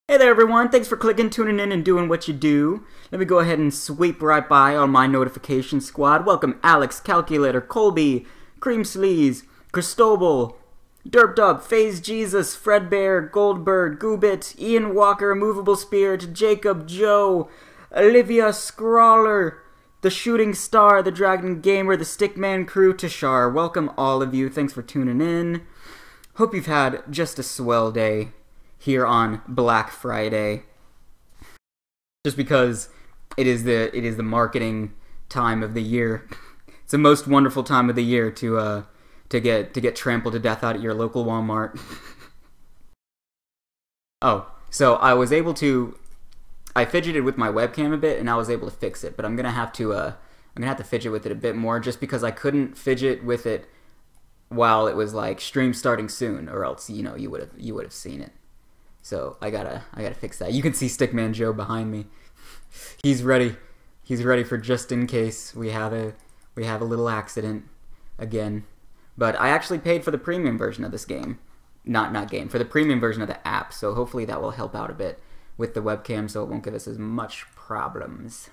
Hey there everyone, thanks for clicking, tuning in, and doing what you do. Let me go ahead and sweep right by on my notification squad. Welcome Alex, Calculator, Colby, Cream Sleaze, Cristobal, Derpdub, Phase Jesus, Fredbear, Goldberg, Goobit, Ian Walker, Immovable Spirit, Jacob, Joe, Olivia, Scrawler, The Shooting Star, The Dragon Gamer, The Stickman Crew, Tashar. Welcome all of you, thanks for tuning in. Hope you've had just a swell day here on Black Friday, just because it is the marketing time of the year. It's the most wonderful time of the year to get trampled to death out at your local Walmart. Oh, so I fidgeted with my webcam a bit and I was able to fix it, but I'm gonna have to fidget with it a bit more just because I couldn't fidget with it while it was like stream starting soon, or else you would have seen it. So I gotta fix that. You can see Stickman Joe behind me. He's ready. He's ready for just in case we have a little accident again. But I actually paid for the premium version of this game. For the premium version of the app. So hopefully that will help out a bit with the webcam, so it won't give us as much problems.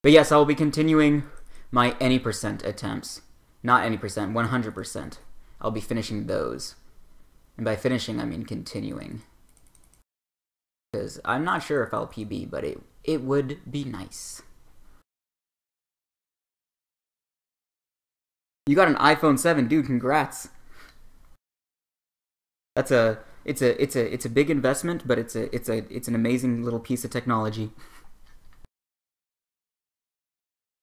But yes, I will be continuing my any percent attempts. Not any percent, 100%. I'll be finishing those. And by finishing, I mean continuing. Because I'm not sure if I'll PB, but it would be nice. You got an iPhone 7, dude, congrats. It's a big investment, but it's an amazing little piece of technology.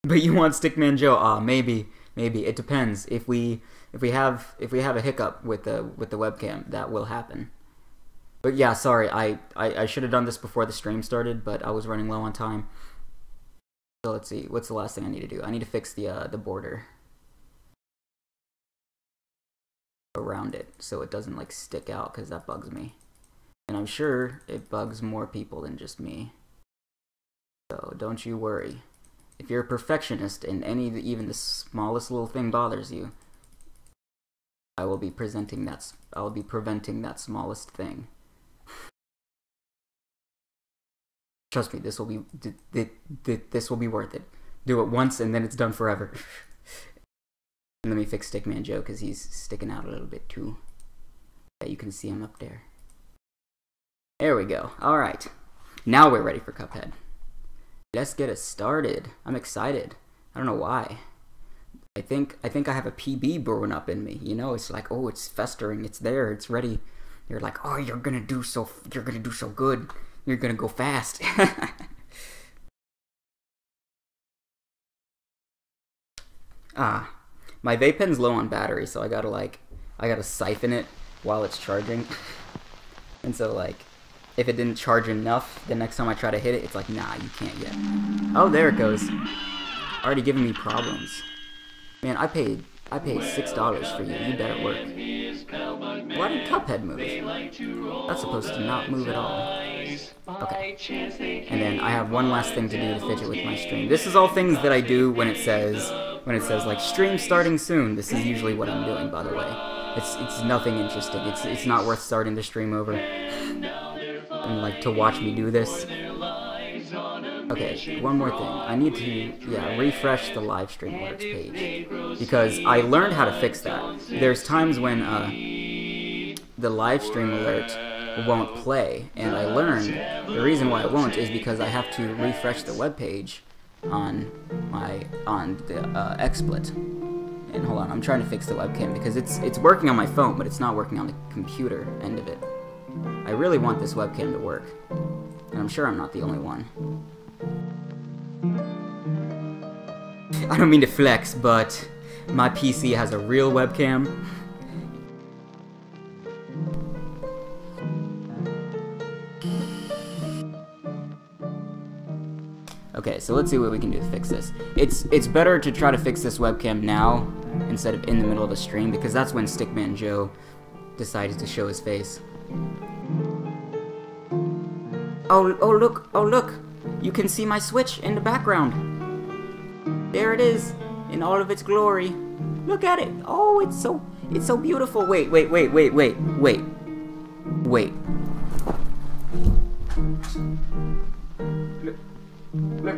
But you want Stickman Joe? Maybe it depends. If we have a hiccup with the webcam, that will happen. But yeah, sorry, I should have done this before the stream started, but I was running low on time. So let's see, what's the last thing I need to do? I need to fix the border around it so it doesn't like stick out, because that bugs me, and I'm sure it bugs more people than just me. So don't you worry. If you're a perfectionist and even the smallest little thing bothers you, I will be preventing that smallest thing. Trust me, this will be worth it. Do it once and then it's done forever. And let me fix Stickman Joe because he's sticking out a little bit too. Yeah, you can see him up there. There we go. All right, now we're ready for Cuphead. Let's get it started. I'm excited. I don't know why. I think I have a PB brewing up in me. You know, it's like, oh, it's festering. It's there. It's ready. You're like, oh, you're gonna do so good. You're gonna go fast. My vape pen's low on battery, so I gotta siphon it while it's charging. And so like, if it didn't charge enough, the next time I try to hit it, it's like, nah, you can't yet. Oh, there it goes. Already giving me problems. Man, I paid $6 for you. You better work. Why did Cuphead move? That's supposed to not move at all. Okay. And then I have one last thing to do to fidget with my stream. This is all things that I do when it says like stream starting soon. This is usually what I'm doing, by the way. It's nothing interesting. It's not worth starting the stream over. And like to watch me do this. Okay, one more thing. I need to refresh the live stream alerts page, because I learned how to fix that. There's times when the live stream alert won't play, and I learned the reason why it won't is because I have to refresh the web page on the XSplit. And hold on, I'm trying to fix the webcam because it's working on my phone, but it's not working on the computer end of it. I really want this webcam to work, and I'm sure I'm not the only one. I don't mean to flex, but my PC has a real webcam. Okay, so let's see what we can do to fix this. It's better to try to fix this webcam now instead of in the middle of a stream, because that's when Stickman Joe decided to show his face. Oh look! You can see my Switch in the background. There it is. in all of its glory. Look at it. Oh, it's so beautiful. Wait. Look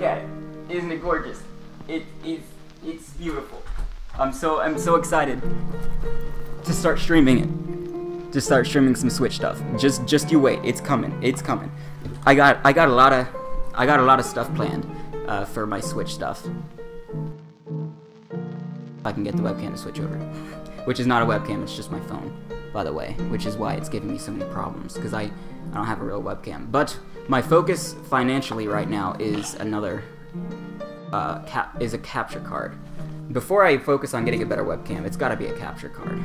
at it. Isn't it gorgeous? It's beautiful. I'm so excited to start streaming it. To start streaming some Switch stuff. Just you wait. It's coming. It's coming. I got a lot of stuff planned for my Switch stuff. If I can get the webcam to switch over. Which is not a webcam, it's just my phone, by the way, which is why it's giving me so many problems, because I don't have a real webcam. But my focus financially right now is another is a capture card. Before I focus on getting a better webcam, it's got to be a capture card.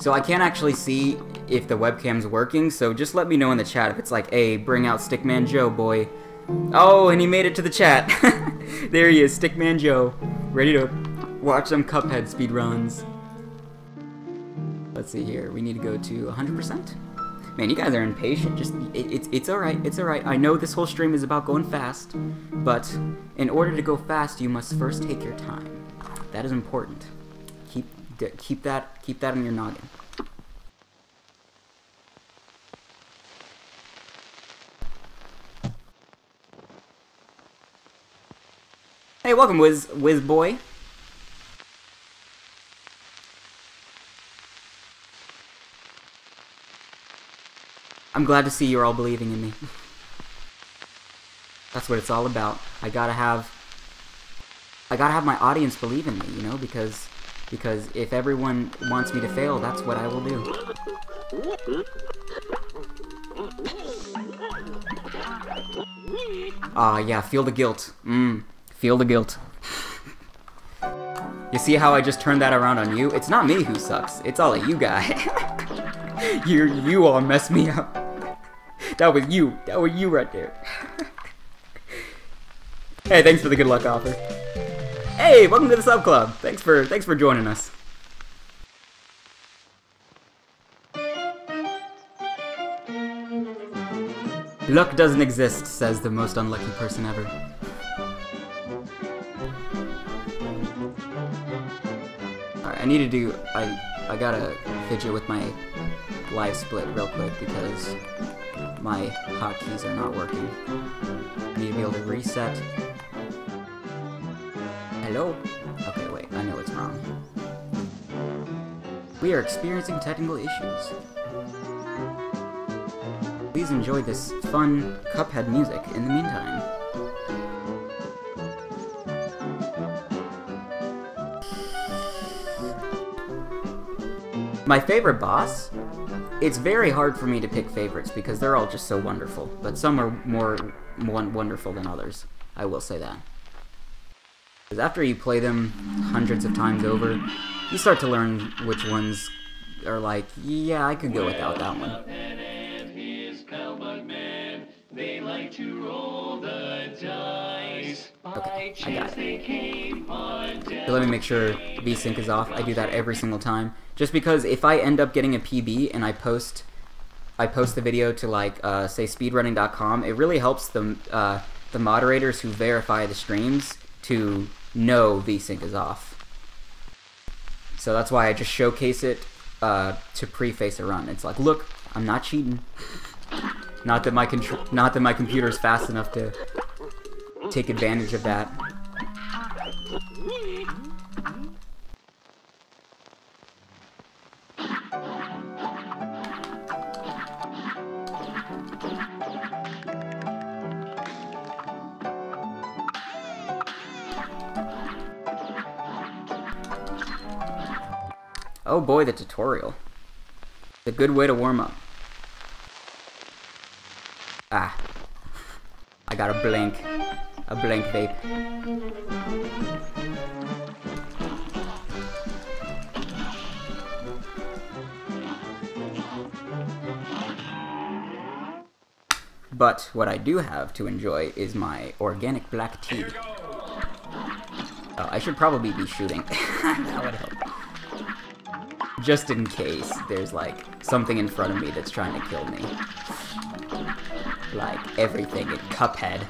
So I can't actually see if the webcam's working, so just let me know in the chat if it's like, hey, bring out Stickman Joe, boy. Oh, and he made it to the chat. There he is, Stickman Joe, ready to watch some Cuphead speedruns. Let's see here, we need to go to 100%. Man, you guys are impatient. Just it's alright, it's alright. I know this whole stream is about going fast, but in order to go fast, you must first take your time. That is important. Keep that in your noggin. Hey, welcome, Wiz Boy. I'm glad to see you're all believing in me. That's what it's all about. I gotta have my audience believe in me, you know, because if everyone wants me to fail, that's what I will do. Ah, yeah, feel the guilt. Feel the guilt. You see how I just turned that around on you? It's not me who sucks. It's all of you guys. You all messed me up. That was you. That was you right there. Hey, thanks for the good luck offer. Hey, welcome to the sub club. Thanks for joining us. Luck doesn't exist, says the most unlucky person ever. Alright, I need to do... I gotta fidget with my live split real quick because my hotkeys are not working. I need to be able to reset. Hello? Okay, wait, I know it's wrong. We are experiencing technical issues. Please enjoy this fun Cuphead music in the meantime. My favorite boss? It's very hard for me to pick favorites because they're all just so wonderful, but some are more wonderful than others. I will say that. Because after you play them hundreds of times over, you start to learn which ones are like, yeah, I could go without that one. Okay, I got it. So let me make sure VSync is off. I do that every single time. Just because if I end up getting a PB and I post the video to like say speedrunning.com, it really helps the moderators who verify the streams to know VSync is off. So that's why I just showcase it to preface a run. It's like, look, I'm not cheating. Not that my computer is fast enough to take advantage of that. Oh boy, the tutorial. It's a good way to warm up. Ah. I got a blank vape. But what I do have to enjoy is my organic black tea. Oh, I should probably be shooting. That would help. Just in case there's like something in front of me that's trying to kill me. Like everything in Cuphead.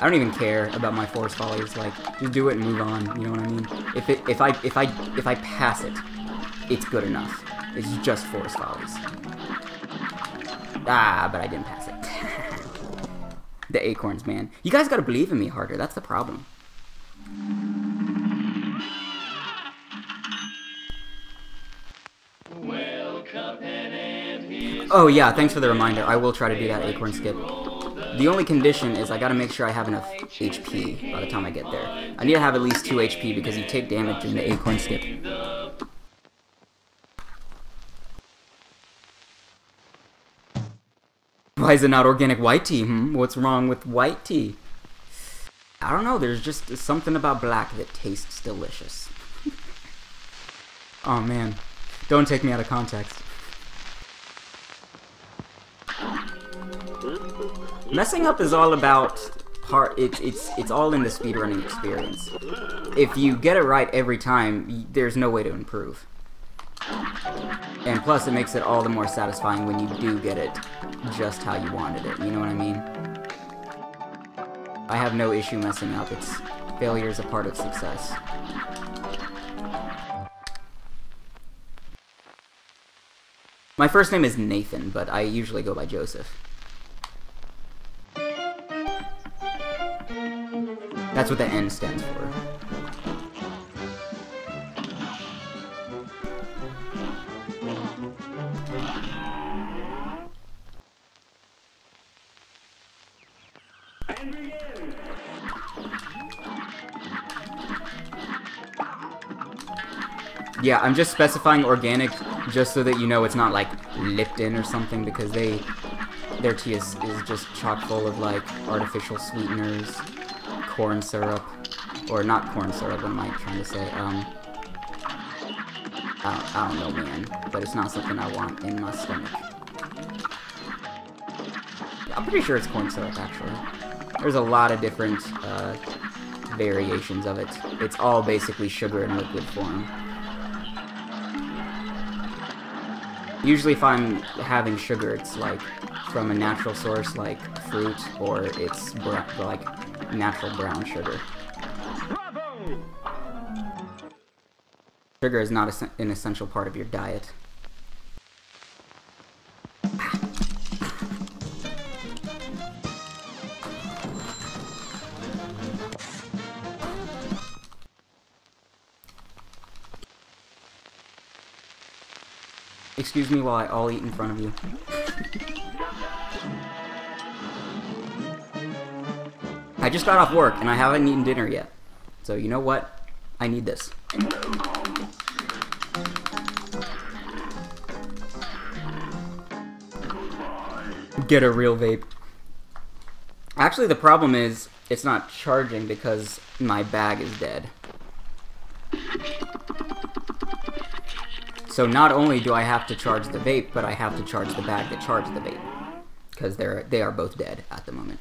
I don't even care about my force follies. Like, just do it and move on. You know what I mean? If I pass it, it's good enough. It's just force follies. Ah, but I didn't pass it. The acorns, man. You guys gotta believe in me harder. That's the problem. Oh yeah, thanks for the reminder. I will try to do that acorn skip. The only condition is I gotta make sure I have enough HP by the time I get there. I need to have at least 2 HP because you take damage in the acorn skip. Why is it not organic white tea? What's wrong with white tea? I don't know, there's just something about black that tastes delicious. Oh man, don't take me out of context. Messing up is all about it's all in the speedrunning experience. If you get it right every time, there's no way to improve. And plus, it makes it all the more satisfying when you do get it just how you wanted it. You know what I mean? I have no issue messing up. Failure is a part of success. My first name is Nathan, but I usually go by Joseph. That's what the N stands for. Yeah, I'm just specifying organic just so that you know it's not like Lipton or something, because their tea is just chock full of like artificial sweeteners, corn syrup, or not corn syrup, what am I trying to say? I don't know, man, but it's not something I want in my stomach. I'm pretty sure it's corn syrup, actually. There's a lot of different variations of it. It's all basically sugar in liquid form. Usually if I'm having sugar, it's like from a natural source like fruit, or it's like natural brown sugar. Bravo! Sugar is not an essential part of your diet. Excuse me while I'll eat in front of you. I just got off work and I haven't eaten dinner yet. So you know what? I need this. Get a real vape. Actually, the problem is it's not charging because my bag is dead. So not only do I have to charge the vape, but I have to charge the bag that charged the vape, because they are both dead at the moment.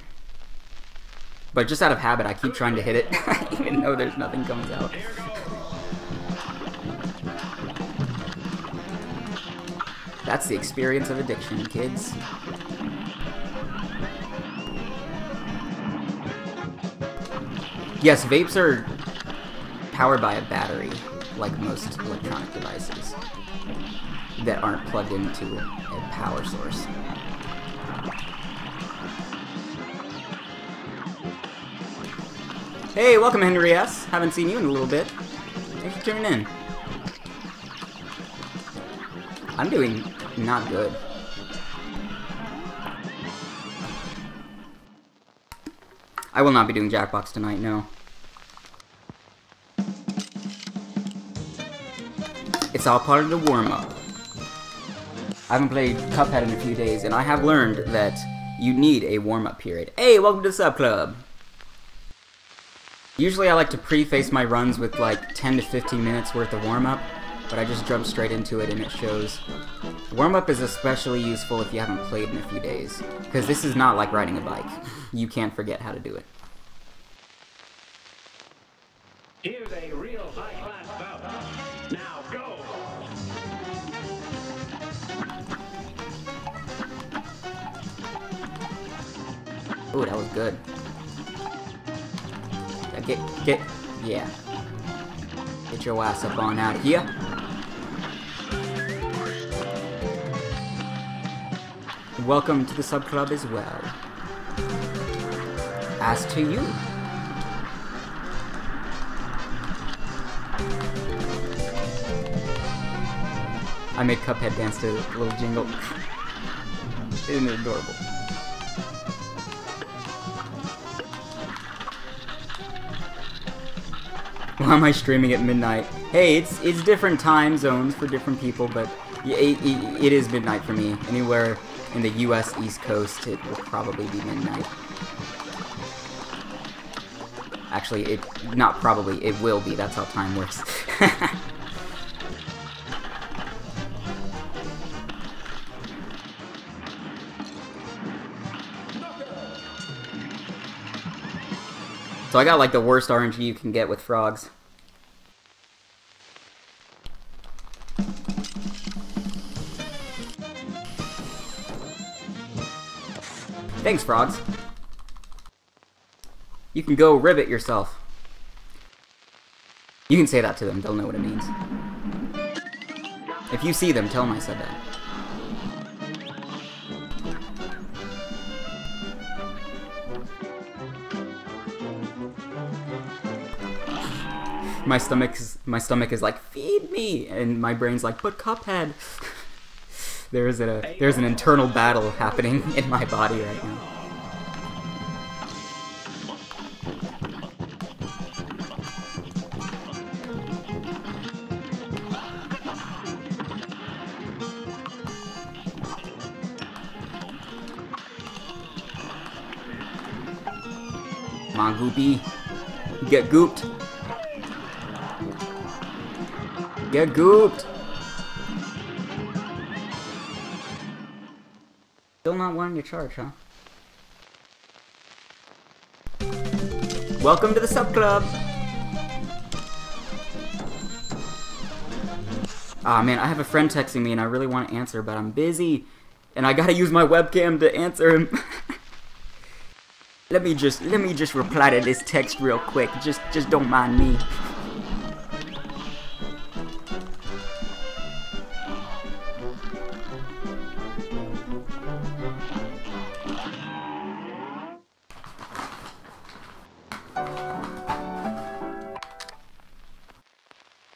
But just out of habit, I keep trying to hit it, even though there's nothing comes out. That's the experience of addiction, kids. Yes, vapes are powered by a battery, like most electronic devices that aren't plugged into a power source. Hey, welcome Henry S. Haven't seen you in a little bit. Thanks for tuning in. I'm doing not good. I will not be doing Jackbox tonight, no. It's all part of the warm-up. I haven't played Cuphead in a few days, and I have learned that you need a warm-up period. Hey, welcome to the Sub Club! Usually I like to preface my runs with like 10 to 15 minutes worth of warm-up, but I just jumped straight into it and it shows. Warm-up is especially useful if you haven't played in a few days, because this is not like riding a bike. You can't forget how to do it. Here's a real high-class bout. Now go! Ooh, that was good. Yeah. Get your ass up on out of here. Welcome to the sub club as well. As to you. I made Cuphead dance to a little jingle. Isn't it adorable? Why am I streaming at midnight? Hey, it's different time zones for different people, but it is midnight for me. Anywhere in the US East Coast, it will probably be midnight. Actually, not probably, it will be. That's how time works. So I got like the worst RNG you can get with frogs. Thanks, frogs. You can go ribbit yourself. You can say that to them, they'll know what it means. If you see them, tell them I said that. My stomach is like, feed me, and my brain's like, but Cuphead. There's an internal battle happening in my body right now. Come on, Goopy. Get gooped. Get gooped! Still not wanting to charge, huh? Welcome to the sub club! Ah man, I have a friend texting me and I really want to answer, but I'm busy. And I gotta use my webcam to answer him. Let me just reply to this text real quick. Just don't mind me.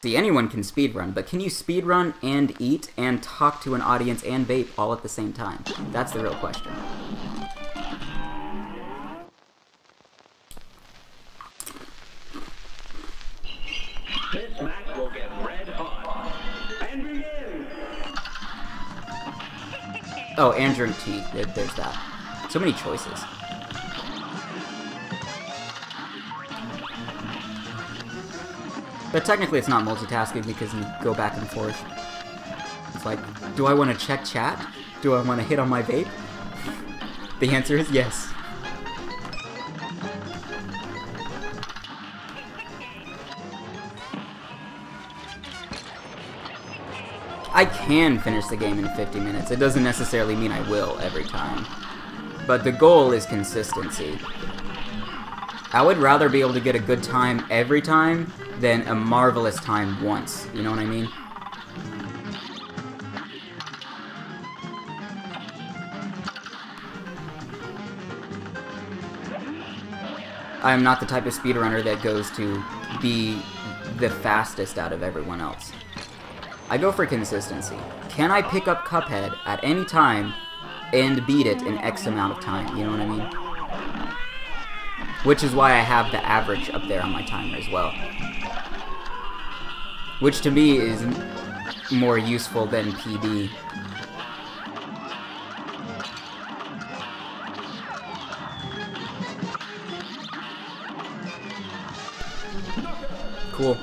See, anyone can speedrun, but can you speedrun and eat and talk to an audience and vape all at the same time? That's the real question. This match will get red hot. And begin! Oh, and drink tea. There's that. So many choices. But technically it's not multitasking because you go back and forth. It's like, do I want to check chat? Do I want to hit on my vape? The answer is yes. I can finish the game in 50 minutes. It doesn't necessarily mean I will every time. But the goal is consistency. I would rather be able to get a good time every time than a marvelous time once. You know what I mean? I am not the type of speedrunner that goes to be the fastest out of everyone else. I go for consistency. Can I pick up Cuphead at any time and beat it in X amount of time? You know what I mean? Which is why I have the average up there on my timer as well. Which to me is more useful than PB. Cool.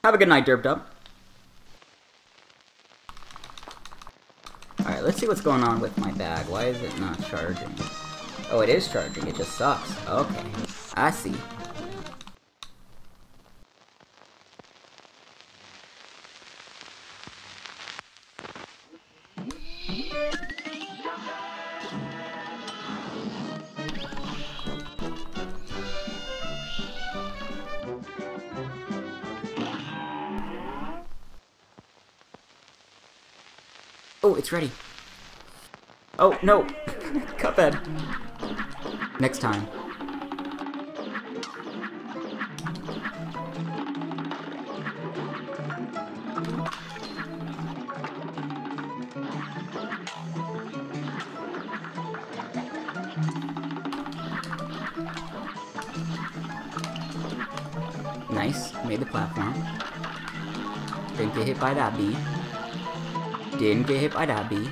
Have a good night, Derped Up. Alright, let's see what's going on with my bag. Why is it not charging? Oh, it is charging. It just sucks. Okay. I see. Oh, it's ready. Oh, no. Cuphead. Next time. Nice. Made the platform. Didn't get hit by that bee. Didn't get hit by that bee. You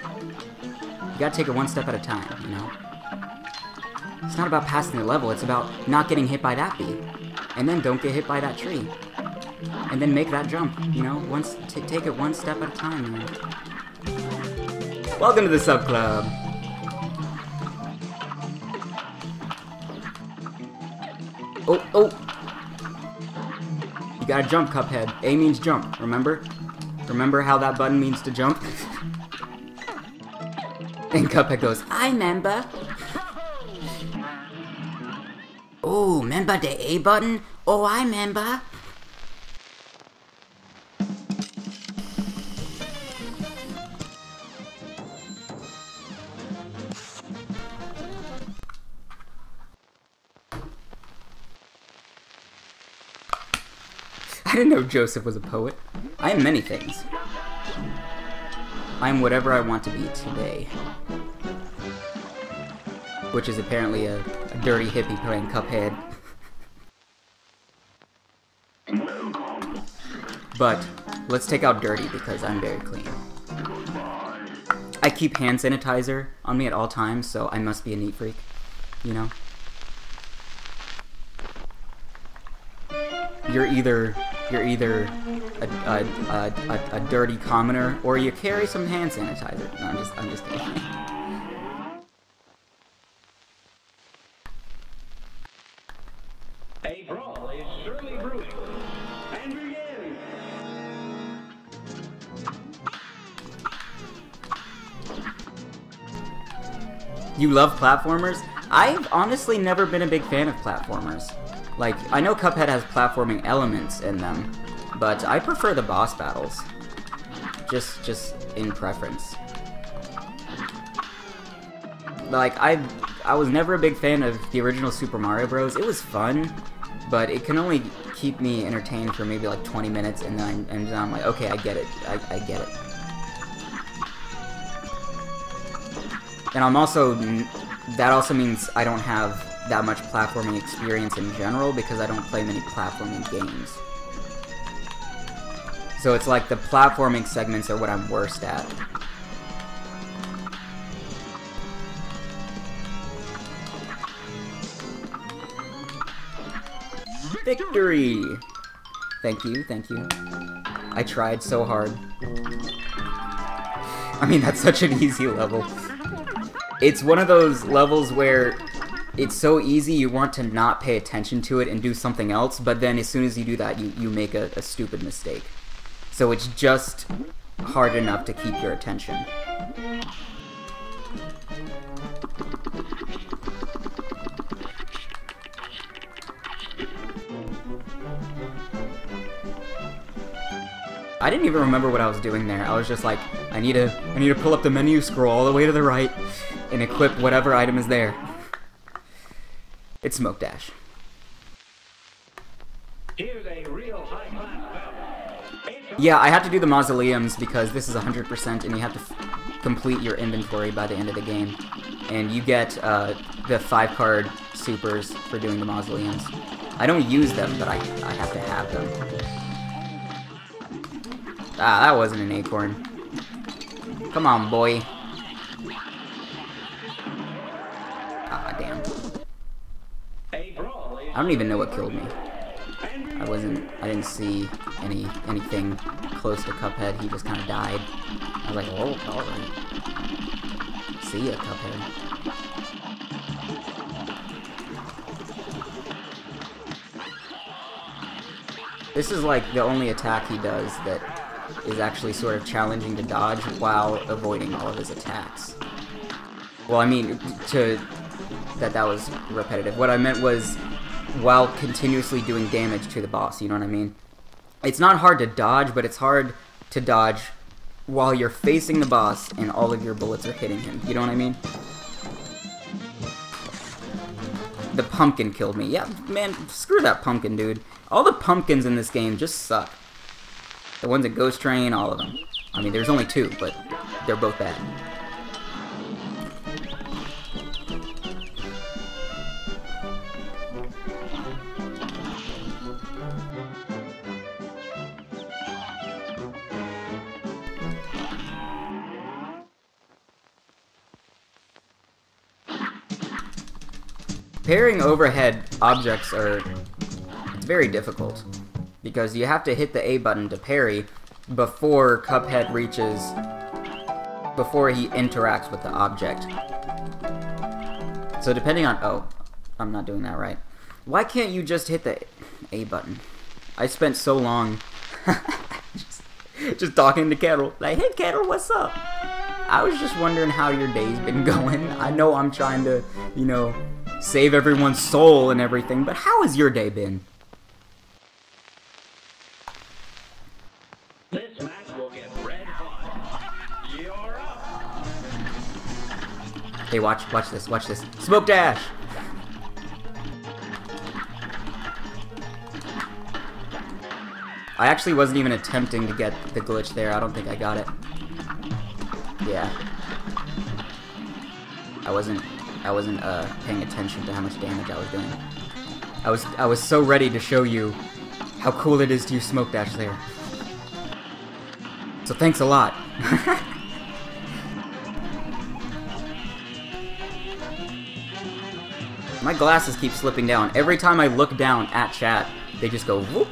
gotta take it one step at a time, you know? It's not about passing the level, it's about not getting hit by that bee. And then don't get hit by that tree. And then make that jump, you know? Take it one step at a time, man. Welcome to the sub club. Oh, oh! You gotta jump, Cuphead. A means jump, remember? Remember how that button means to jump? And Cuphead goes, I remember. Oh, remember the A button? Oh, I remember. I didn't know Joseph was a poet. I am many things. I am whatever I want to be today. Which is apparently a dirty hippie playing Cuphead. But let's take out dirty because I'm very clean. I keep hand sanitizer on me at all times, so I must be a neat freak, you know? You're either a dirty commoner or you carry some hand sanitizer. No, I'm just kidding. A brawl is surely brewing. And begin! You love platformers? I've honestly never been a big fan of platformers. Like, I know Cuphead has platforming elements in them, but I prefer the boss battles. Just in preference. Like, I was never a big fan of the original Super Mario Bros. It was fun, but it can only keep me entertained for maybe like 20 minutes, and then I'm like, okay, I get it. I get it. And that also means I don't have that much platforming experience in general because I don't play many platforming games. So it's like the platforming segments are what I'm worst at. Victory! Thank you, thank you. I tried so hard. I mean, that's such an easy level. It's one of those levels where it's so easy you want to not pay attention to it and do something else, but then as soon as you do that, you make a stupid mistake. So it's just hard enough to keep your attention. I didn't even remember what I was doing there. I was just like, I need to pull up the menu, scroll all the way to the right, and equip whatever item is there. It's Smoke Dash. Here's a real high-class battle. Yeah, I had to do the mausoleums because this is 100% and you have to complete your inventory by the end of the game. And you get the 5-card supers for doing the mausoleums. I don't use them, but I have to have them. Ah, that wasn't an acorn. Come on, boy. Ah, damn. I don't even know what killed me. I didn't see anything close to Cuphead. He just kind of died. I was like, oh, alright. See ya, Cuphead. This is like the only attack he does that is actually sort of challenging to dodge while avoiding all of his attacks. Well, I mean, that was repetitive. What I meant was while continuously doing damage to the boss, you know what I mean? It's not hard to dodge, but it's hard to dodge while you're facing the boss and all of your bullets are hitting him. You know what I mean? The pumpkin killed me. Yeah, man, screw that pumpkin, dude. All the pumpkins in this game just suck. The ones at Ghost Train, all of them. I mean, there's only 2, but they're both bad. Parrying overhead objects it's very difficult, because you have to hit the A button to parry before Cuphead before he interacts with the object. So depending on, oh, I'm not doing that right. Why can't you just hit the A button? I spent so long just talking to Kettle, like, hey Kettle, what's up? I was just wondering how your day's been going. I know I'm trying to, you know, save everyone's soul and everything, but how has your day been? This match will get red hot. You're up. Hey, watch this, Smoke dash! I actually wasn't even attempting to get the glitch there. I don't think I got it. Yeah. I wasn't paying attention to how much damage I was doing. I was so ready to show you how cool it is to use smoke dash there. So thanks a lot. My glasses keep slipping down. Every time I look down at chat, they just go whoop,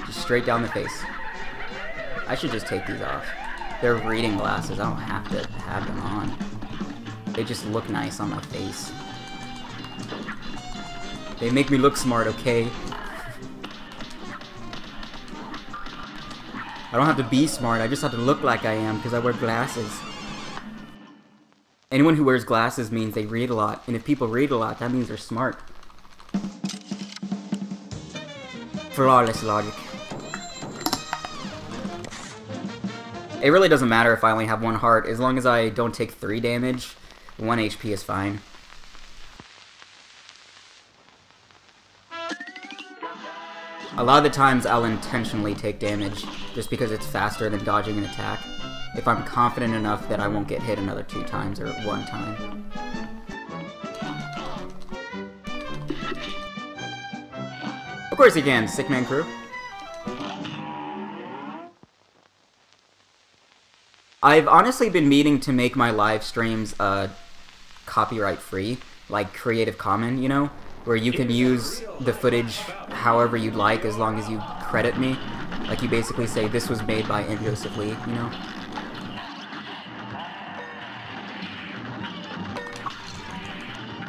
just straight down the face. I should just take these off. They're reading glasses. I don't have to have them on. They just look nice on my face. They make me look smart, okay? I don't have to be smart, I just have to look like I am because I wear glasses. Anyone who wears glasses means they read a lot, and if people read a lot, that means they're smart. Flawless logic. It really doesn't matter if I only have 1 heart, as long as I don't take 3 damage. 1 HP is fine. A lot of the times I'll intentionally take damage just because it's faster than dodging an attack, if I'm confident enough that I won't get hit another 2 times or 1 time. Of course you can, Sickman Crew. I've honestly been meaning to make my live streams copyright free, like Creative Commons, you know, where you can use the footage however you'd like as long as you credit me. Like you basically say this was made by N. Joseph Lee, you know.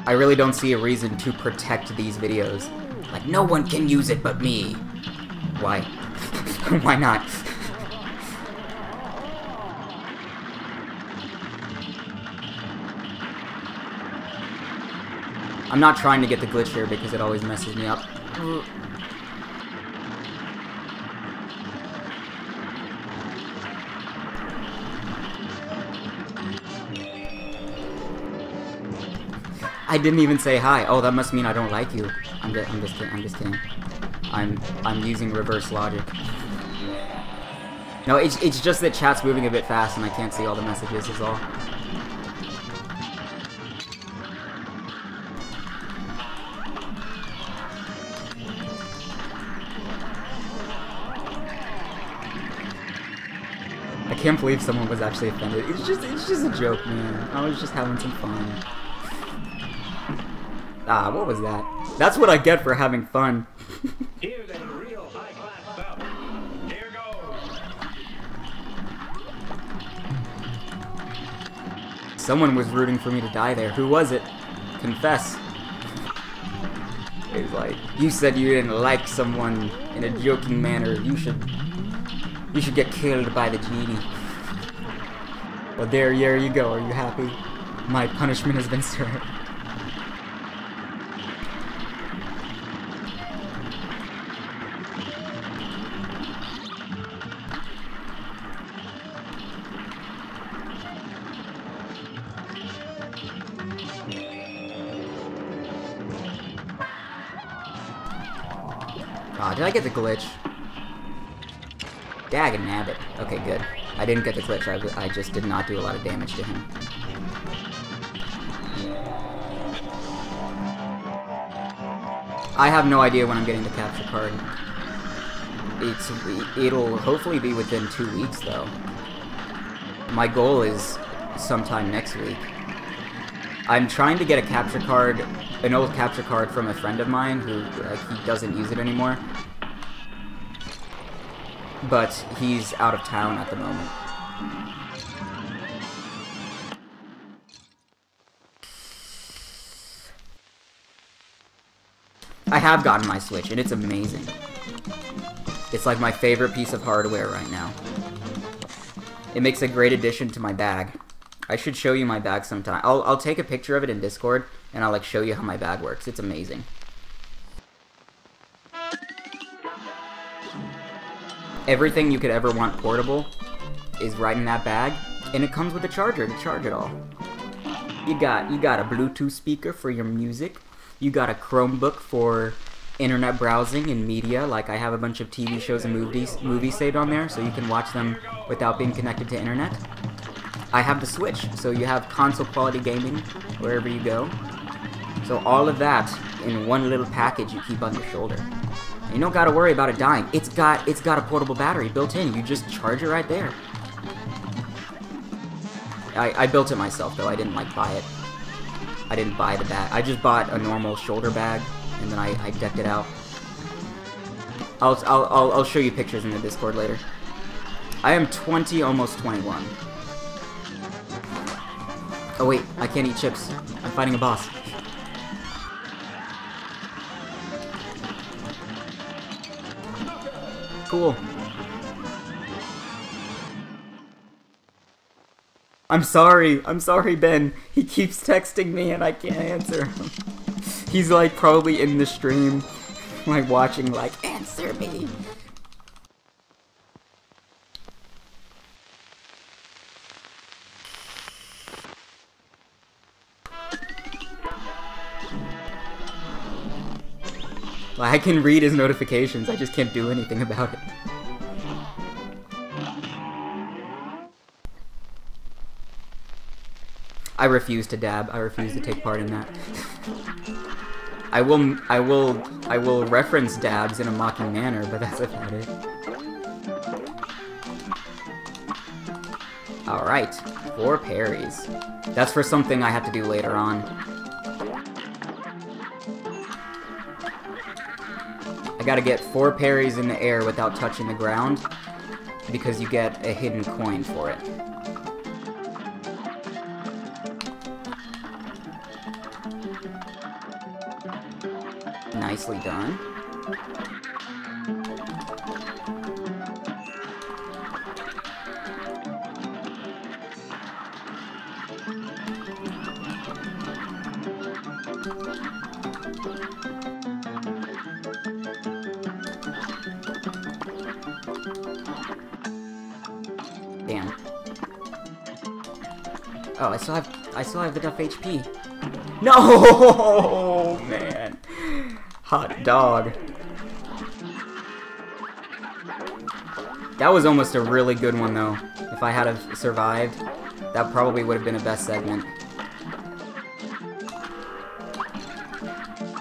I really don't see a reason to protect these videos. Like no one can use it but me. Why? Why not? I'm not trying to get the glitch here because it always messes me up. I didn't even say hi. Oh, that must mean I don't like you. I'm just kidding. I'm using reverse logic. No, it's just that chat's moving a bit fast and I can't see all the messages is all. I can't believe someone was actually offended. It's just a joke, man. I was just having some fun. Ah, what was that? That's what I get for having fun. Here's a real high-class bout. Here goes. Someone was rooting for me to die there. Who was it? Confess. It's like, you said you didn't like someone in a joking manner. You should get killed by the genie. Well, there you go. Are you happy? My punishment has been served. Aw, did I get the glitch? Dag and nabbit. Okay, good. I didn't get the glitch. I just did not do a lot of damage to him. I have no idea when I'm getting the capture card. It'll hopefully be within 2 weeks, though. My goal is sometime next week. I'm trying to get a capture card, an old capture card from a friend of mine who he doesn't use it anymore. But he's out of town at the moment. I have gotten my Switch, and it's amazing. It's like my favorite piece of hardware right now. It makes a great addition to my bag. I should show you my bag sometime. I'll take a picture of it in Discord, and I'll like show you how my bag works. It's amazing. Everything you could ever want portable is right in that bag, and it comes with a charger to charge it all. You got a Bluetooth speaker for your music. You got a Chromebook for internet browsing and media, like I have a bunch of TV shows and movies saved on there, so you can watch them without being connected to internet. I have the Switch, so you have console quality gaming wherever you go. So all of that in one little package you keep on your shoulder. And you don't gotta worry about it dying. It's got a portable battery built in. You just charge it right there. I built it myself though. I didn't like buy it. I didn't buy the bag. I just bought a normal shoulder bag, and then I decked it out. I'll show you pictures in the Discord later. I am 20, almost 21. Oh wait, I can't eat chips. I'm fighting a boss. Cool. I'm sorry, Ben. He keeps texting me and I can't answer him. He's like probably in the stream, like watching, like, answer me. Like, I can read his notifications, I just can't do anything about it. I refuse to dab. I refuse to take part in that. I will reference dabs in a mocking manner, but that's about it. Alright, 4 parries. That's for something I have to do later on. I gotta get 4 parries in the air without touching the ground, because you get a hidden coin for it. Nicely done. Damn. Oh, I still have enough HP. No, man. Hot dog. That was almost a really good one, though. If I had have survived, that probably would have been a best segment.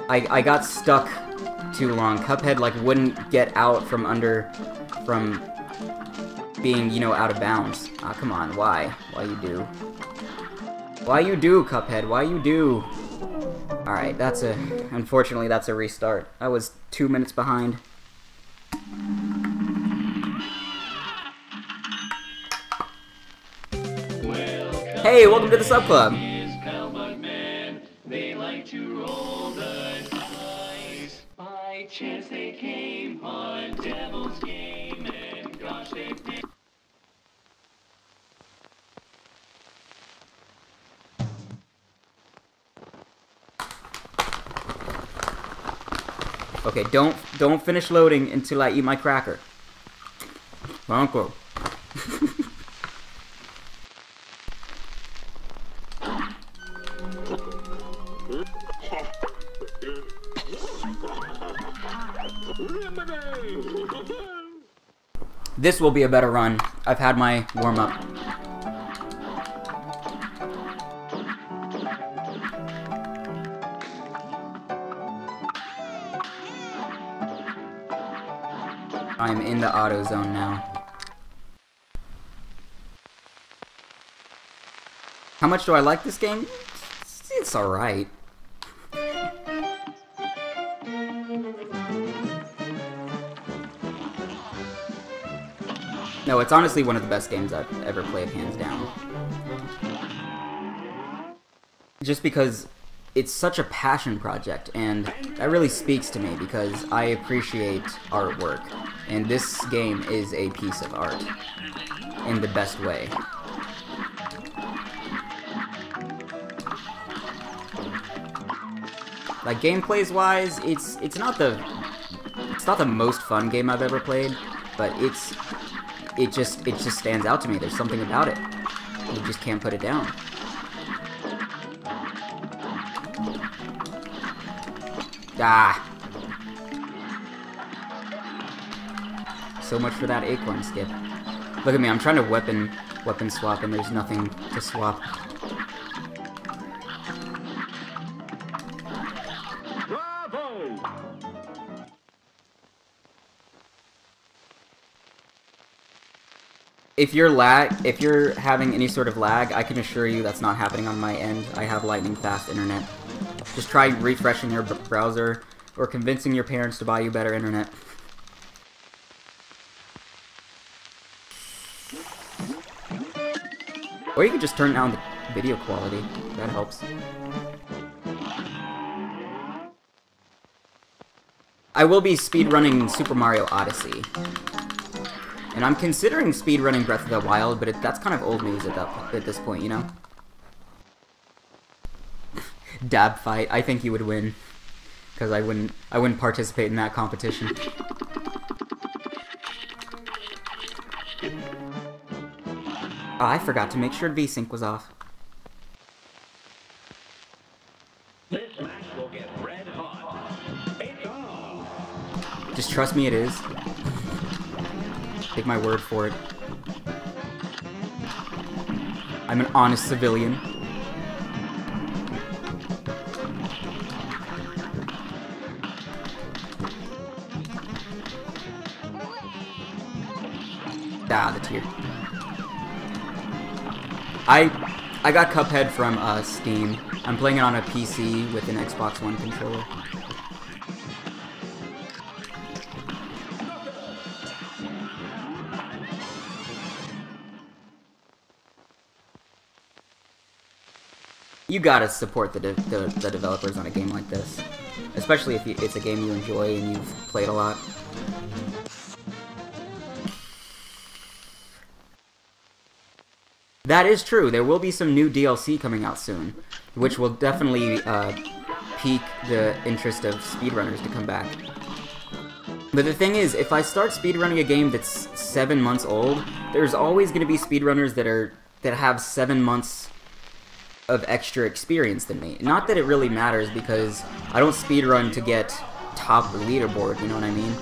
I got stuck too long. Cuphead, like, wouldn't get out from being, you know, out of bounds. Ah, come on, why? Why you do? Why you do, Cuphead? Why you do? Alright, unfortunately that's a restart. I was 2 minutes behind. Hey, welcome to the Sub Club! They like to roll the dice. By chance they came on Devil's Game, and gosh they did. Okay, don't finish loading until I eat my cracker. Uncle. This will be a better run. I've had my warm-up. I'm in the auto zone now. How much do I like this game? It's alright. No, it's honestly one of the best games I've ever played, hands down. Just because it's such a passion project, and that really speaks to me because I appreciate artwork, and this game is a piece of art in the best way. Like gameplays wise, it's not the most fun game I've ever played, but it just stands out to me. There's something about it. You just can't put it down. Ah. So much for that acorn skip. Look at me, I'm trying to weapon swap and there's nothing to swap. Bravo! If you're having any sort of lag, I can assure you that's not happening on my end. I have lightning fast internet. Just try refreshing your browser or convincing your parents to buy you better internet. Or you can just turn down the video quality. That helps. I will be speedrunning Super Mario Odyssey. And I'm considering speedrunning Breath of the Wild, but that's kind of old news at this point, you know? Dab fight. I think you would win. Because I wouldn't participate in that competition. Oh, I forgot to make sure VSync was off. This match will get red hot. It's on. Just trust me, it is. Take my word for it. I'm an honest civilian. Ah, the tear. I got Cuphead from Steam. I'm playing it on a PC with an Xbox One controller. You gotta support the developers on a game like this, especially if it's a game you enjoy and you've played a lot. That is true. There will be some new DLC coming out soon, which will definitely pique the interest of speedrunners to come back. But the thing is, if I start speedrunning a game that's 7 months old, there's always going to be speedrunners that have 7 months of extra experience than me. Not that it really matters, because I don't speedrun to get top leaderboard, you know what I mean?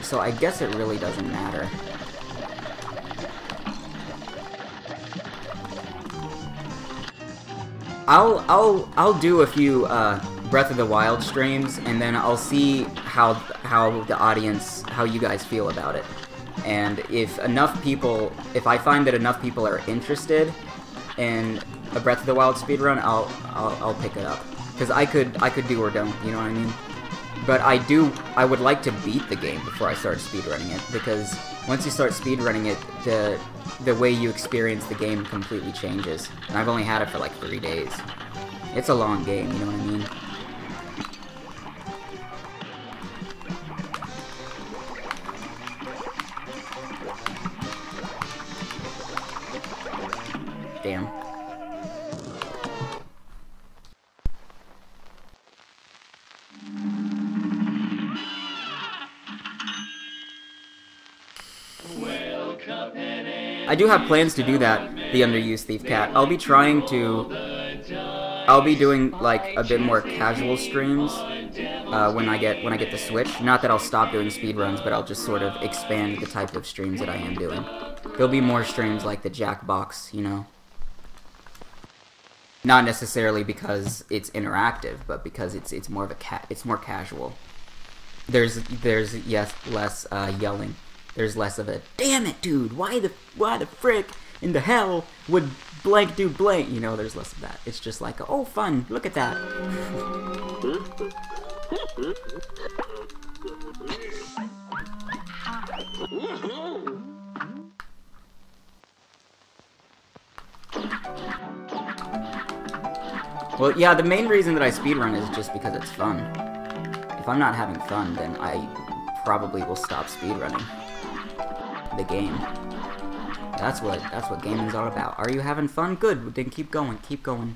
So I guess it really doesn't matter. I'll do a few Breath of the Wild streams, and then I'll see how the audience, how you guys feel about it. And if I find that enough people are interested in a Breath of the Wild speedrun, I'll pick it up. Because I could do or don't, you know what I mean? But I would like to beat the game before I start speedrunning it, because once you start speedrunning it, the way you experience the game completely changes. And I've only had it for like 3 days. It's a long game, you know what I mean? Damn. I do have plans to do that, the Underused Thief Cat. I'll be trying to I'll be doing like a bit more casual streams when I get the Switch. Not that I'll stop doing speedruns, but I'll just sort of expand the type of streams that I am doing. There'll be more streams like the Jackbox, you know. Not necessarily because it's interactive, but because it's more of a it's more casual. There's less yelling. There's less of a damn it, dude. Why the frick in the hell would blank do blank? You know, there's less of that. It's just like, oh, fun. Look at that. Well, yeah, the main reason that I speedrun is just because it's fun. If I'm not having fun, then I probably will stop speedrunning the game. That's what gaming's all about. Are you having fun? Good, then keep going, keep going.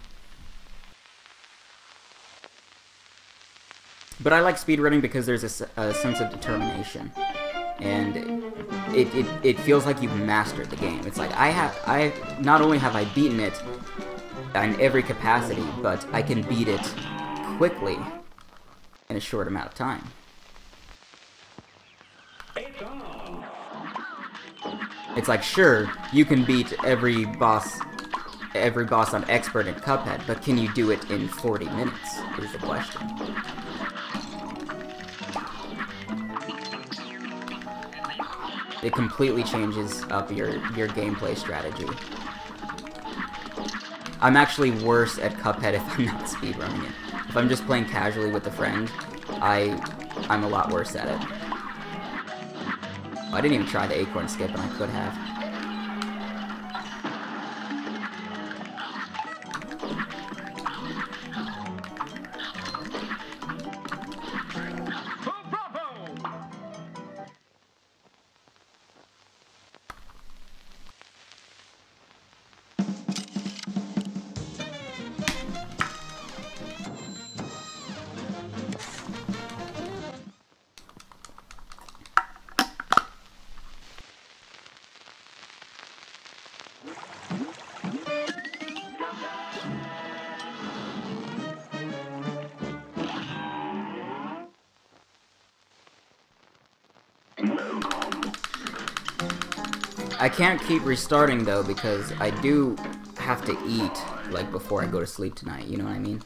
But I like speedrunning because there's a sense of determination. And it feels like you've mastered the game. It's like, not only have I beaten it in every capacity, but I can beat it quickly in a short amount of time. It's like, sure, you can beat every boss on Expert in Cuphead, but can you do it in 40 minutes, is the question. It completely changes up your gameplay strategy. I'm actually worse at Cuphead if I'm not speedrunning it. If I'm just playing casually with a friend, I'm a lot worse at it. I didn't even try the acorn skip, and I could have. I can't keep restarting though because I do have to eat like before I go to sleep tonight, you know what I mean?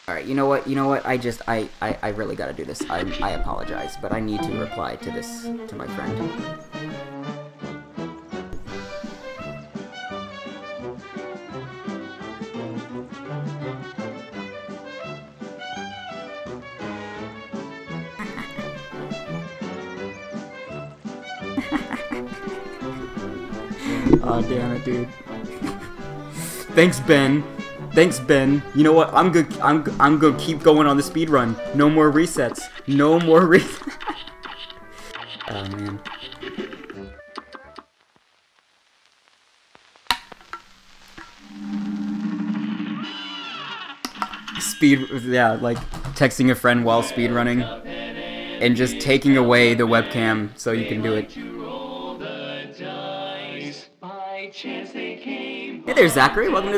Alright, you know what, I really gotta do this. I apologize, but I need to reply to this, to my friend. Oh damn it, dude. Thanks, Ben. Thanks, Ben. You know what? I'm gonna keep going on the speed run. No more resets. No more resets. Oh man. Yeah, like texting a friend while speed running and just taking away the webcam so you can do it. Hey there, Zachary. Welcome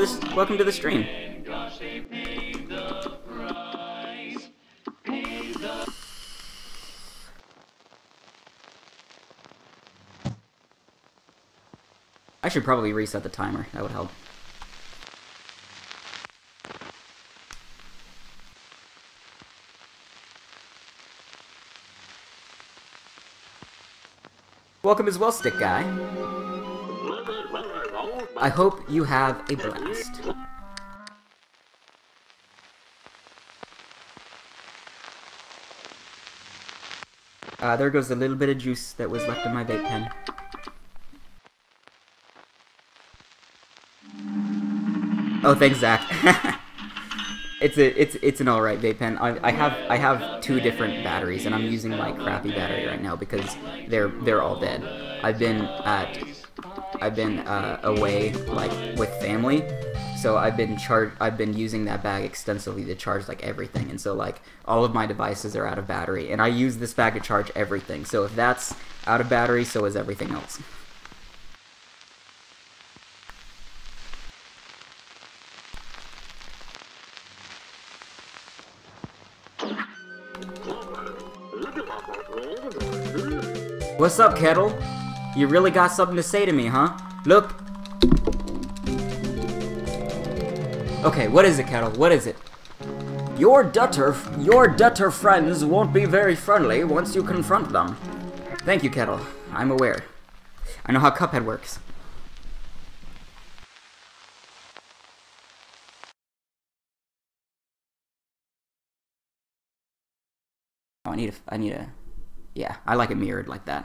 to the stream. I should probably reset the timer. That would help. Welcome as well, Stick Guy. I hope you have a blast. There goes a little bit of juice that was left in my vape pen. Oh, thanks, Zach. It's an alright vape pen. I have two different batteries, and I'm using my crappy battery right now because they're all dead. I've been away like with family, so I've been using that bag extensively to charge like everything, and so like all of my devices are out of battery, and I use this bag to charge everything. So if that's out of battery, so is everything else. What's up, Kettle? You really got something to say to me, huh? Look. Okay, what is it, Kettle? What is it? Your dutter friends won't be very friendly once you confront them. Thank you, Kettle. I'm aware. I know how Cuphead works. Oh, I need a... Yeah, I like it mirrored like that.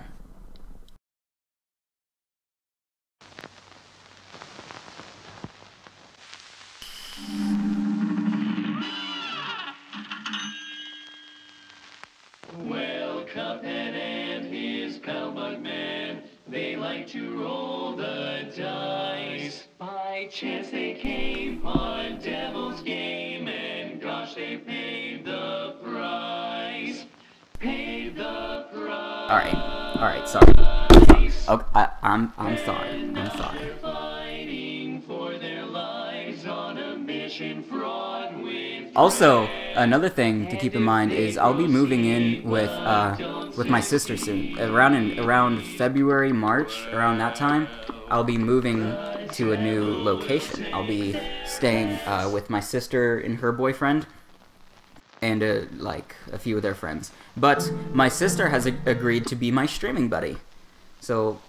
Well, Cuphead and his pal Bugman, they like to roll the dice. By chance they came on Devil's Game, and gosh, they paid the price. Paid the price. Alright, sorry. Okay, I'm sorry. I'm sorry. Fighting for their lives on a mission fraught with... Also, another thing to keep in mind is I'll be moving in with my sister soon. Around February, March, around that time, I'll be moving to a new location. I'll be staying with my sister and her boyfriend, and like a few of their friends. But my sister has agreed to be my streaming buddy. So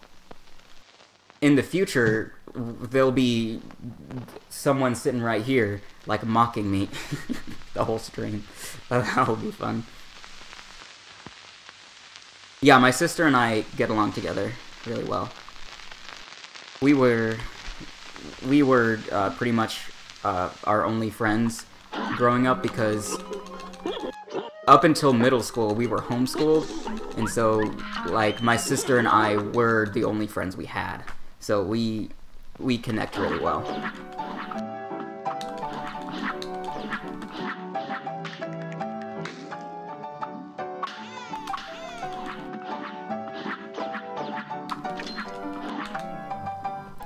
in the future, there'll be someone sitting right here, like, mocking me the whole stream. That'll be fun. Yeah, my sister and I get along together really well. We were pretty much our only friends growing up, because up until middle school we were homeschooled, and so like my sister and I were the only friends we had. So we connect really well.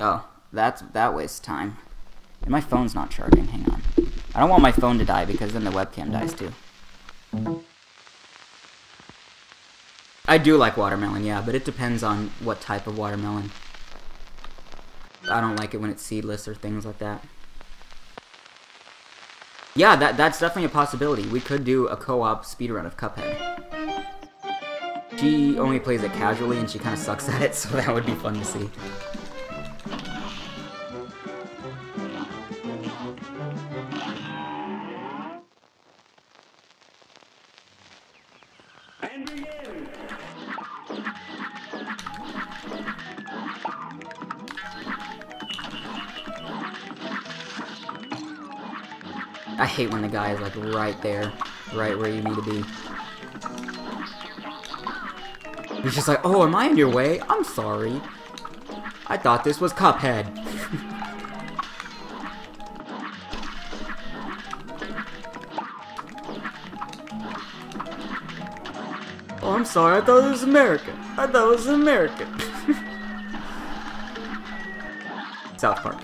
Oh, that wastes time. And my phone's not charging, hang on. I don't want my phone to die, because then the webcam dies too. I do like watermelon, yeah, but it depends on what type of watermelon. I don't like it when it's seedless or things like that. Yeah, that's definitely a possibility. We could do a co-op speedrun of Cuphead. She only plays it casually and she kind of sucks at it, so that would be fun to see. And begin! I hate when the guy is like right there, right where you need to be. He's just like, oh, am I in your way? I'm sorry. I thought this was Cuphead. Oh, I'm sorry, I thought it was American. I thought it was American. South Park.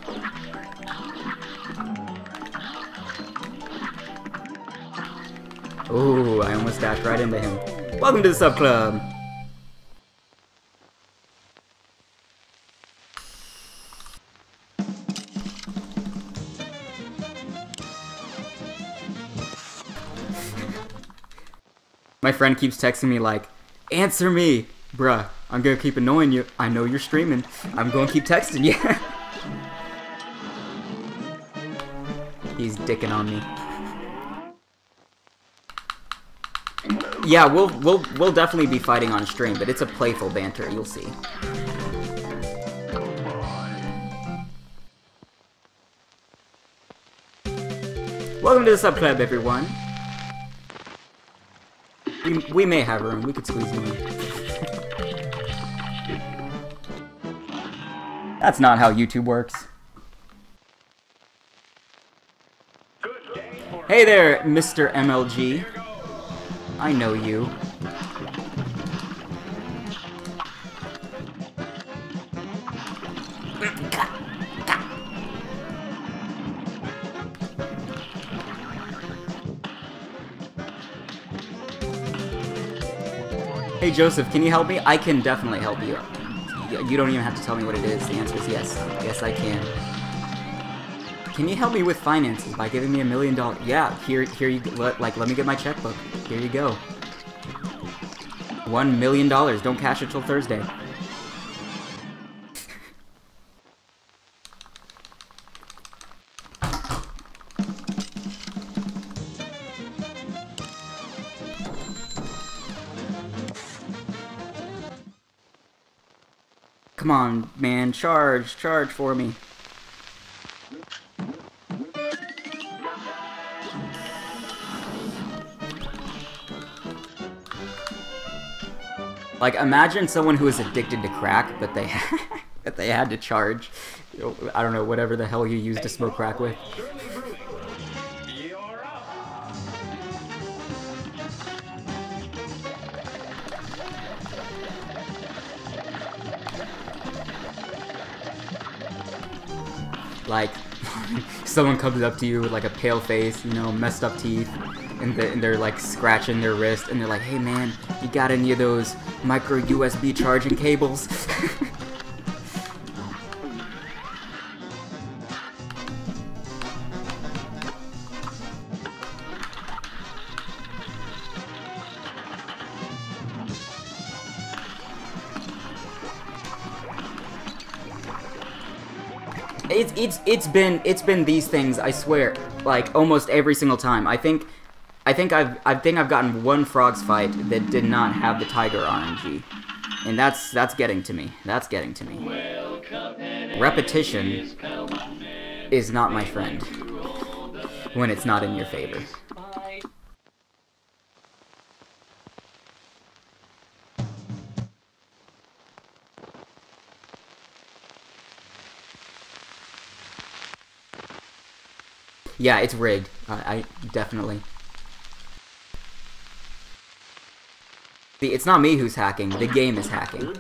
Ooh, I almost dashed right into him. Welcome to the sub club. My friend keeps texting me like, answer me. Bruh, I'm gonna keep annoying you. I know you're streaming. I'm gonna keep texting you. He's dicking on me. Yeah, we'll definitely be fighting on stream, but it's a playful banter, you'll see. Welcome to the sub club, everyone. We may have room. We could squeeze you in. That's not how YouTube works. Hey there, Mr. MLG. I know you. Hey Joseph, can you help me? I can definitely help you. You don't even have to tell me what it is. The answer is yes. Yes, I can. Can you help me with finances by giving me $1 million? Yeah, here you go. Let me get my checkbook. Here you go. $1 million. Don't cash it till Thursday. Come on, man, charge for me. Like, imagine someone who is addicted to crack, but they but they had to charge. I don't know, whatever the hell you use to smoke crack with. Like, someone comes up to you with like a pale face, you know, messed up teeth, and they're like scratching their wrist, and they're like, hey man, you got any of those micro USB charging cables? It's been these things, I swear, like almost every single time. I think I've gotten one Frogs fight that did not have the Tiger RNG, and that's getting to me. That's getting to me. Repetition is not my friend when it's not in your favor. Yeah, it's rigged. I definitely. It's not me who's hacking. The game is hacking.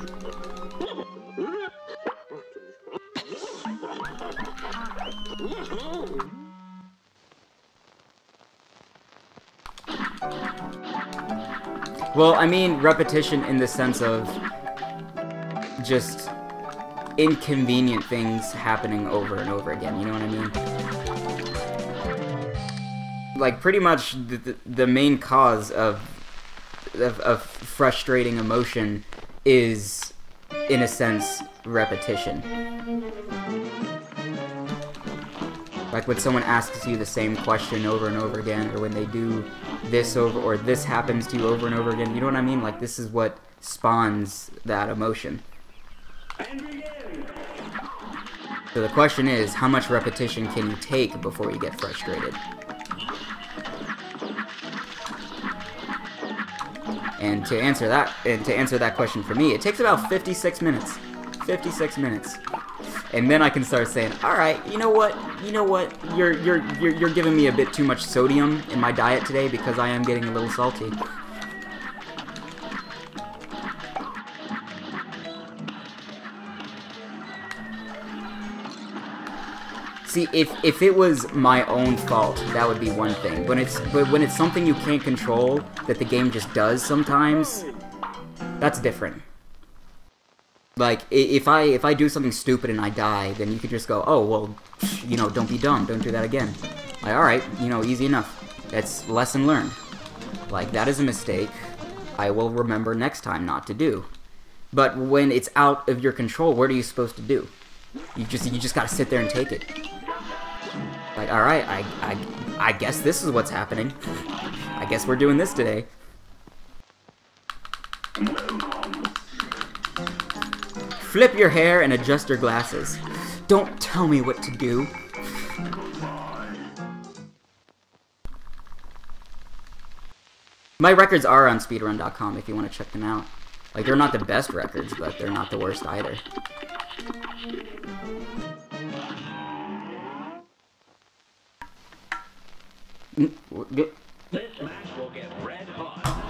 Well, I mean repetition in the sense of just inconvenient things happening over and over again. You know what I mean? Like, pretty much the main cause of frustrating emotion is, in a sense, repetition. Like when someone asks you the same question over and over again, or when they do this over, or this happens to you over and over again, you know what I mean? Like, this is what spawns that emotion. So the question is, how much repetition can you take before you get frustrated? And to answer that question for me, it takes about 56 minutes. 56 minutes. And then I can start saying, all right, you know what? You're giving me a bit too much sodium in my diet today because I am getting a little salty. See, if it was my own fault, that would be one thing. But when it's something you can't control, that the game just does sometimes, that's different. Like, if I do something stupid and I die, then you could just go, oh, well, you know, don't be dumb, don't do that again. Like, alright, you know, easy enough. That's lesson learned. Like, that is a mistake I will remember next time not to do. But when it's out of your control, what are you supposed to do? You just gotta sit there and take it. Like, alright, I guess this is what's happening. I guess we're doing this today. Flip your hair and adjust your glasses. Don't tell me what to do. My records are on speedrun.com if you want to check them out. Like, they're not the best records, but they're not the worst either.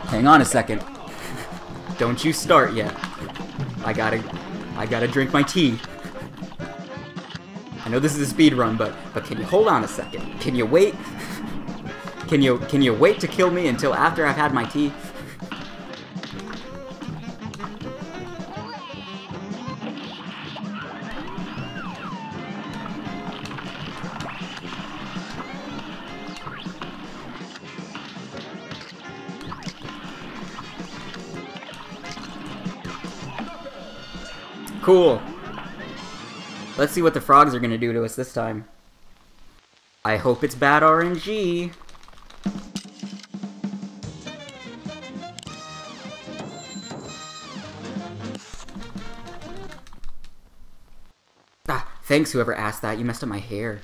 Hang on a second. Don't you start yet. I gotta drink my tea. I know this is a speed run, but can you hold on a second? Can you wait? Can you wait to kill me until after I've had my tea? Cool. Let's see what the frogs are gonna do to us this time. I hope it's bad RNG. Ah, thanks whoever asked that. You messed up my hair.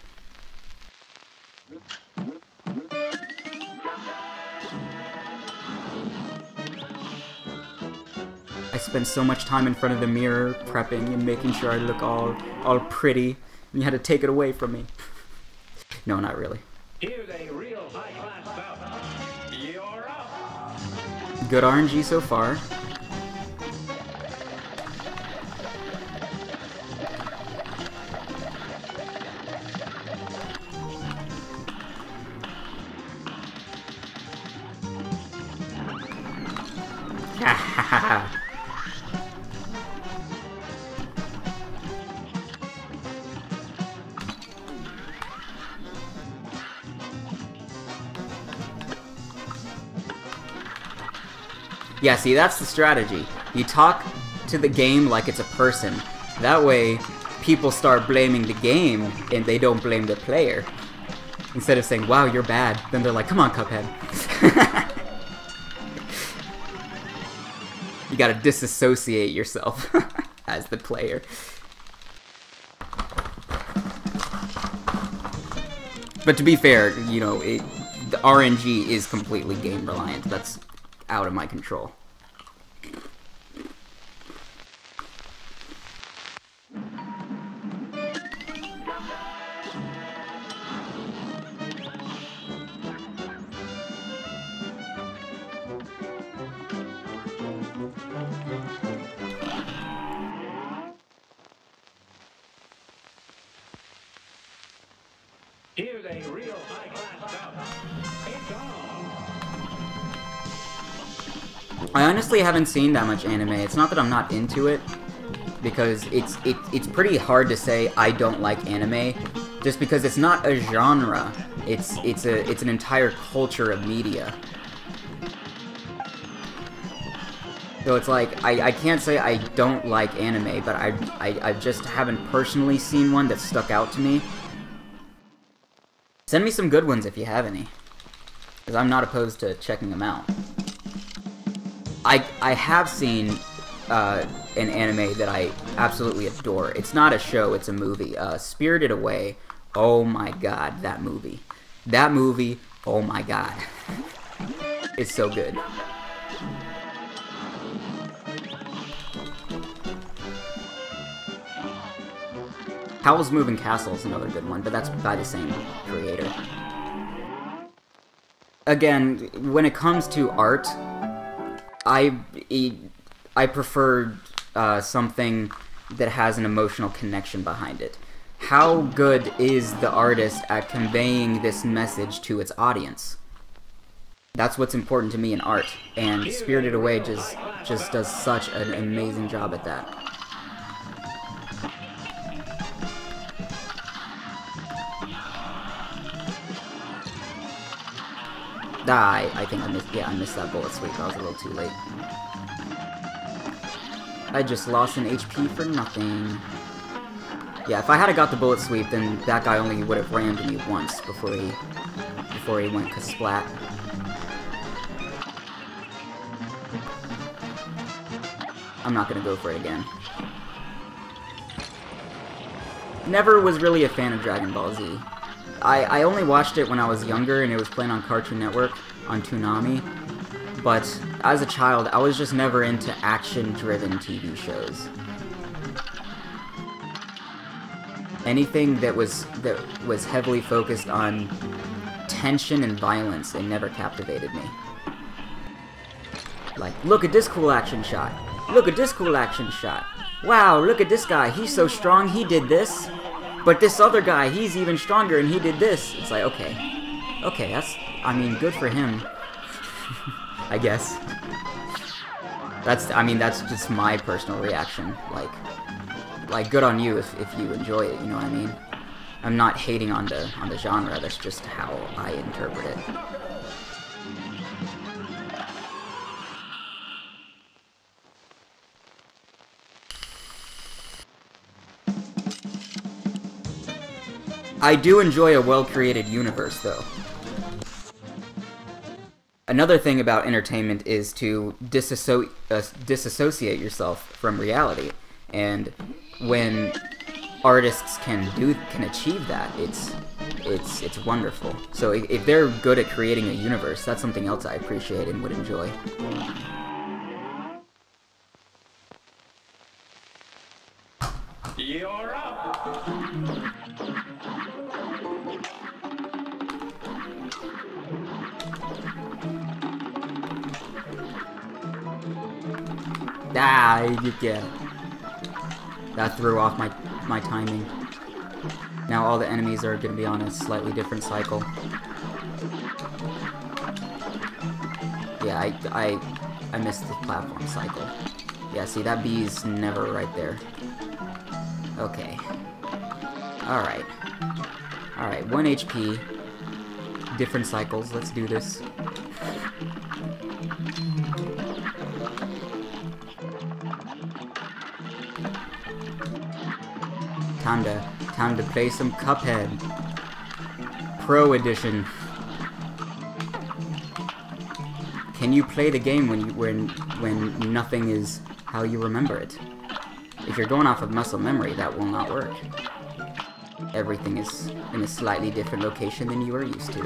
I spend so much time in front of the mirror prepping and making sure I look all pretty, and you had to take it away from me. No, not really. Here's a real high-class bout. You're up. Good RNG so far. Yeah, see, that's the strategy. You talk to the game like it's a person. That way, people start blaming the game, and they don't blame the player. Instead of saying, wow, you're bad, then they're like, come on, Cuphead. You gotta disassociate yourself as the player. But to be fair, you know, the RNG is completely game reliant. That's out of my control. Here's a real high-class bout. It's on. I honestly haven't seen that much anime. It's not that I'm not into it, because it's pretty hard to say I don't like anime, just because it's not a genre. It's an entire culture of media. So it's like I can't say I don't like anime, but I just haven't personally seen one that stuck out to me. Send me some good ones if you have any, because I'm not opposed to checking them out. I have seen an anime that I absolutely adore. It's not a show, it's a movie. Spirited Away. Oh my god, that movie. That movie, oh my god. It's so good. Howl's Moving Castle is another good one, but that's by the same creator. Again, when it comes to art, I prefer something that has an emotional connection behind it. How good is the artist at conveying this message to its audience? That's what's important to me in art, and Spirited Away just does such an amazing job at that. I think I missed that bullet sweep. I was a little too late. I just lost an HP for nothing. Yeah, if I had got the bullet sweep, then that guy only would have rammed me once before he went ka-splat. I'm not gonna go for it again. Never was really a fan of Dragon Ball Z. I only watched it when I was younger, and it was playing on Cartoon Network, on Toonami. But as a child, I was just never into action-driven TV shows. Anything that was heavily focused on tension and violence, it never captivated me. Like, look at this cool action shot. Look at this cool action shot. Wow, look at this guy. He's so strong, he did this. But this other guy, he's even stronger, and he did this. It's like, okay, I mean, good for him, I guess. That's just my personal reaction. Like, good on you if you enjoy it. You know what I mean? I'm not hating on the genre. That's just how I interpret it. I do enjoy a well-created universe, though. Another thing about entertainment is to disassociate yourself from reality, and when artists can achieve that, it's wonderful. So if they're good at creating a universe, that's something else I appreciate and would enjoy. You're up. Ah, yeah. That threw off my timing. Now all the enemies are going to be on a slightly different cycle. Yeah, I missed the platform cycle. Yeah, see, that B's never right there. Okay. Alright. Alright, 1 HP. Different cycles, let's do this. Time to play some Cuphead. Pro Edition. Can you play the game when nothing is how you remember it? If you're going off of muscle memory, that will not work. Everything is in a slightly different location than you are used to.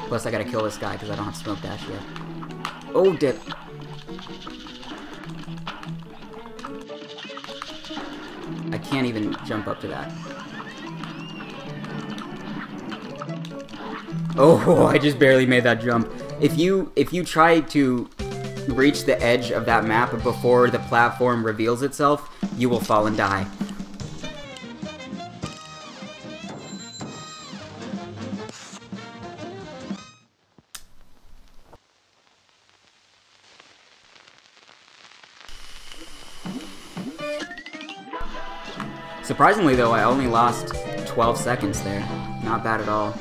Plus, I gotta kill this guy because I don't have smoke dash yet. Oh, dip. I can't even jump up to that. Oh, I just barely made that jump. If you try to reach the edge of that map before the platform reveals itself, you will fall and die. Surprisingly though, I only lost 12 seconds there. Not bad at all.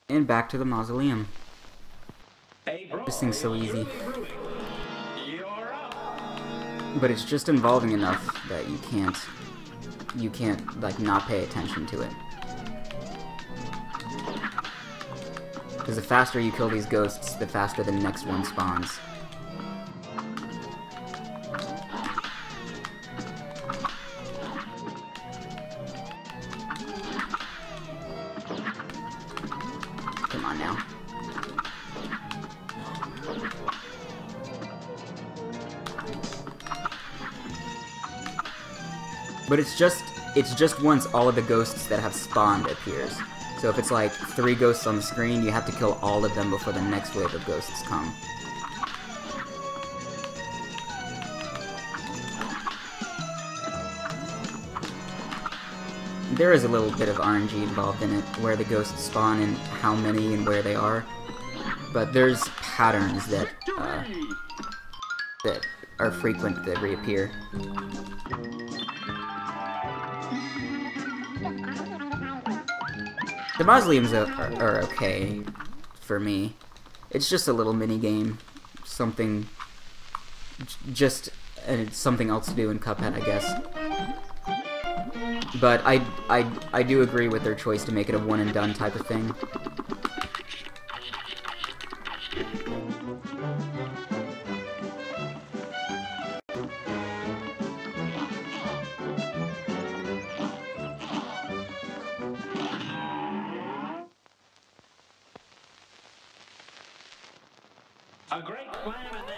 And back to the mausoleum. This thing's so easy. But it's just involving enough that you can't like not pay attention to it. Because the faster you kill these ghosts, the faster the next one spawns. Come on now. But it's just once all of the ghosts that have spawned appears. So if it's like 3 ghosts on the screen, you have to kill all of them before the next wave of ghosts come. There is a little bit of RNG involved in it, where the ghosts spawn and how many and where they are. But there's patterns that are frequent that reappear. The mausoleums are okay for me. It's just a little mini game, something else to do in Cuphead, I guess. But I do agree with their choice to make it a one and done type of thing. A great slam and then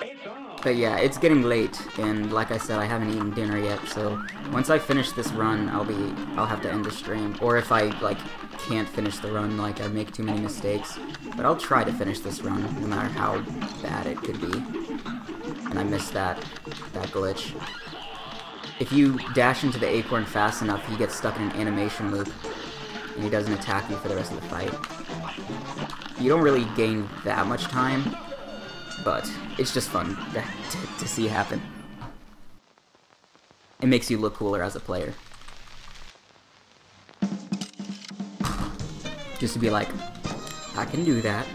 it's on. But yeah, it's getting late, and like I said, I haven't eaten dinner yet, so once I finish this run, I'll have to end the stream. Or if I, like, can't finish the run, like, I make too many mistakes. But I'll try to finish this run, no matter how bad it could be. And I missed that glitch. if you dash into the acorn fast enough, he gets stuck in an animation loop, and he doesn't attack you for the rest of the fight. You don't really gain that much time, but it's just fun to see happen. It makes you look cooler as a player. Just to be like, I can do that.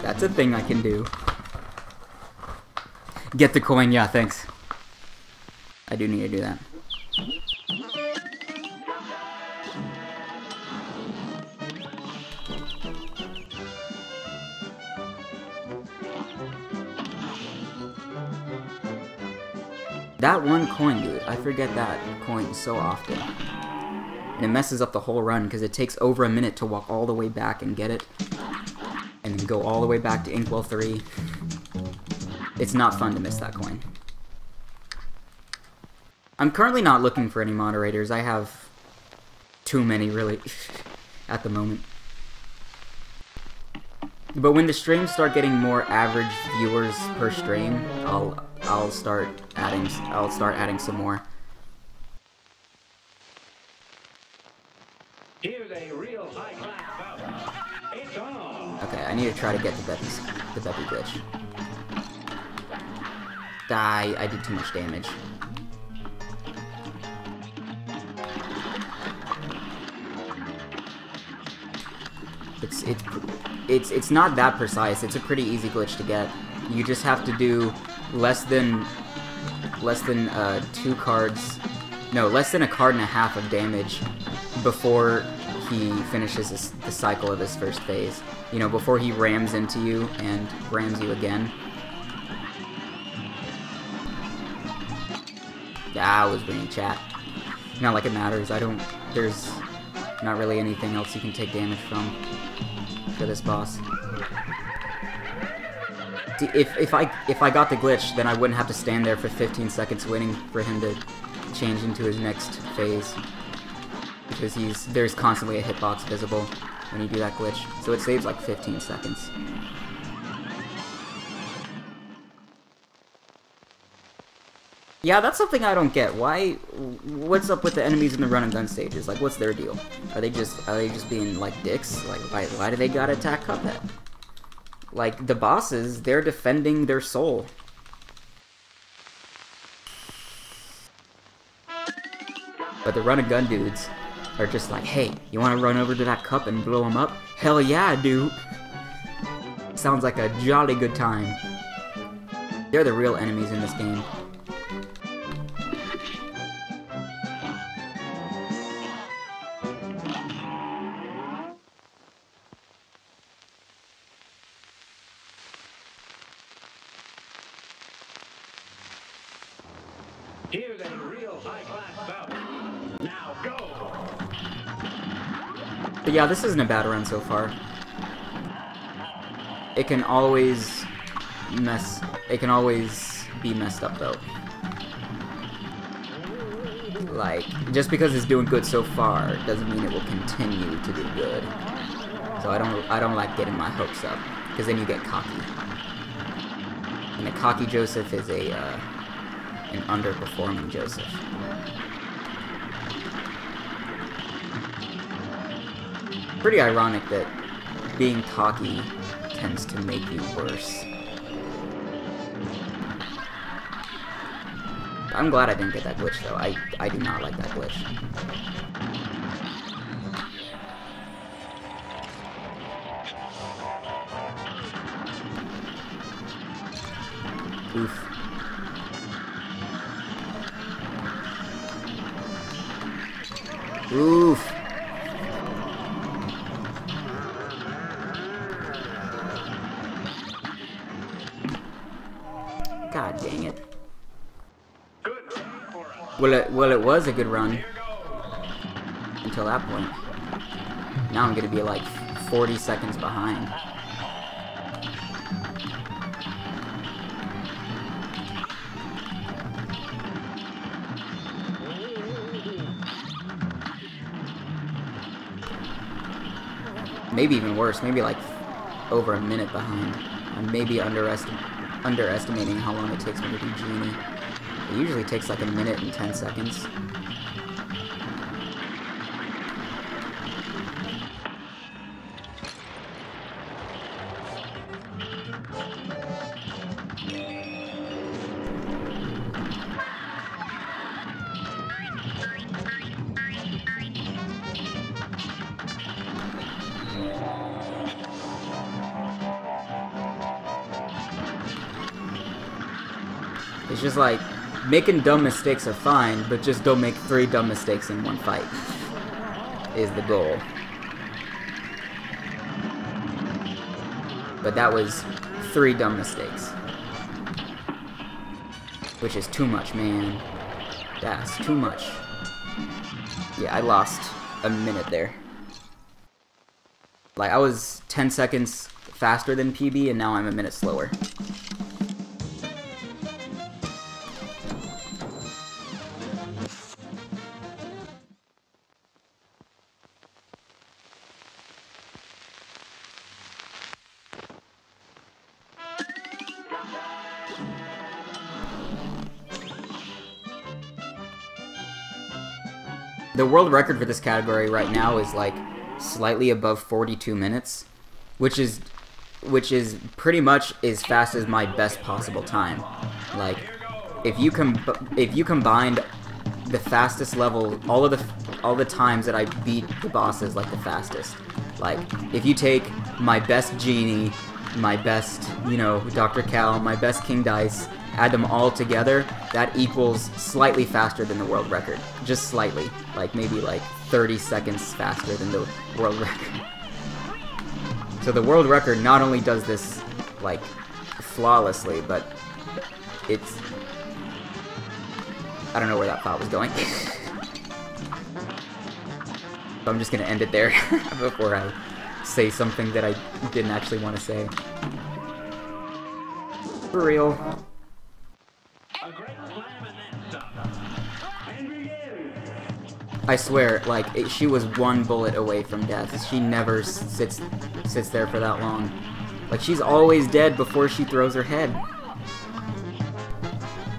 That's a thing I can do. Get the coin, yeah, thanks. I do need to do that. That one coin, dude, I forget that coin so often. And it messes up the whole run because it takes over a minute to walk all the way back and get it. And then go all the way back to Inkwell 3. It's not fun to miss that coin. I'm currently not looking for any moderators. I have too many, really, at the moment. But when the streams start getting more average viewers per stream, I'll start adding some more. Here's a real high-class bout. It's on. Okay, I need to try to get the Beppy glitch. I did too much damage. It's not that precise. It's a pretty easy glitch to get. You just have to do less than 2 cards. No, less than a card and a half of damage before he finishes the cycle of his first phase. You know, before he rams into you and rams you again. I was reading chat. Not like it matters. There's not really anything else you can take damage from for this boss. If I got the glitch, then I wouldn't have to stand there for 15 seconds waiting for him to change into his next phase. Because there's constantly a hitbox visible when you do that glitch. So it saves like 15 seconds. Yeah, that's something I don't get. What's up with the enemies in the run and gun stages? Like, what's their deal? Are they just being like dicks? Like, why do they gotta attack Cuphead? Like, the bosses, they're defending their soul. But the run and gun dudes are just like, hey, you wanna run over to that cup and blow him up? Hell yeah, I do. Sounds like a jolly good time. They're the real enemies in this game. Here's a real high-class bout. Now go. But yeah, this isn't a bad run so far. It can always be messed up though. Like, just because it's doing good so far doesn't mean it will continue to do good. So I don't like getting my hopes up, because then you get cocky. And a cocky Joseph is an underperforming Joseph. Pretty ironic that being cocky tends to make you worse. I'm glad I didn't get that glitch though. I do not like that glitch. Oof. Oof. God dang it. Well, it was a good run until that point. Now I'm gonna be like 40 seconds behind. Maybe even worse, maybe like over a minute behind. I'm maybe underestimating how long it takes me to do Genie. It usually takes like a minute and 10 seconds. It's just like, making dumb mistakes are fine, but just don't make 3 dumb mistakes in one fight, is the goal. But that was 3 dumb mistakes. Which is too much, man. That's too much. Yeah, I lost a minute there. Like, I was 10 seconds faster than PB, and now I'm a minute slower. The world record for this category right now is like slightly above 42 minutes, which is pretty much as fast as my best possible time. Like, if you combined the fastest level, all the times that I beat the bosses like the fastest. Like, if you take my best Genie, my best, you know, Dr. Cal, my best King Dice, add them all together, that equals slightly faster than the world record. Just slightly. Like, maybe like 30 seconds faster than the world record. So the world record not only does this, like, flawlessly, but it's... I don't know where that thought was going. So I'm just gonna end it there before I say something that I didn't actually want to say. For real. I swear, like, she was 1 bullet away from death. She never sits there for that long. Like, she's always dead before she throws her head.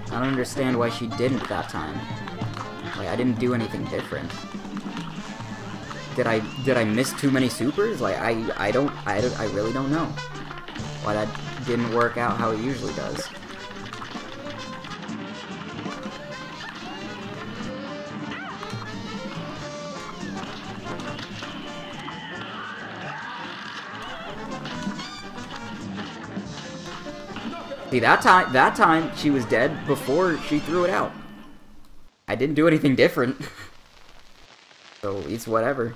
I don't understand why she didn't that time. Like, I didn't do anything different. Did I miss too many supers? Like, I really don't know why that didn't work out how it usually does. See, that time she was dead before she threw it out. I didn't do anything different. So it's whatever.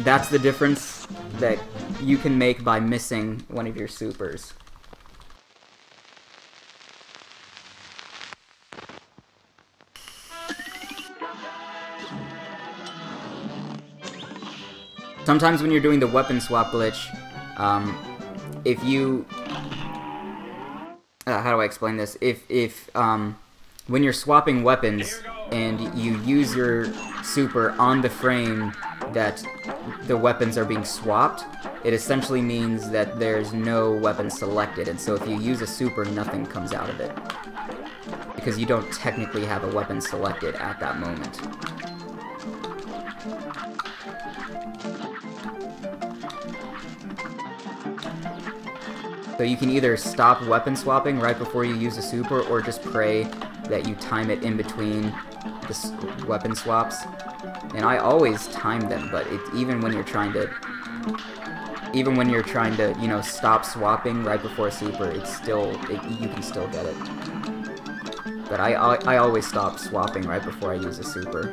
That's the difference that you can make by missing one of your supers. Sometimes when you're doing the weapon swap glitch, if you... how do I explain this? When you're swapping weapons and you use your super on the frame that the weapons are being swapped, it essentially means that there's no weapon selected, and so if you use a super, nothing comes out of it. Because you don't technically have a weapon selected at that moment. So you can either stop weapon swapping right before you use a super, or just pray that you time it in between the weapon swaps. And I always time them, but even when you're trying to, you know, stop swapping right before a super, you can still get it. But I always stop swapping right before I use a super.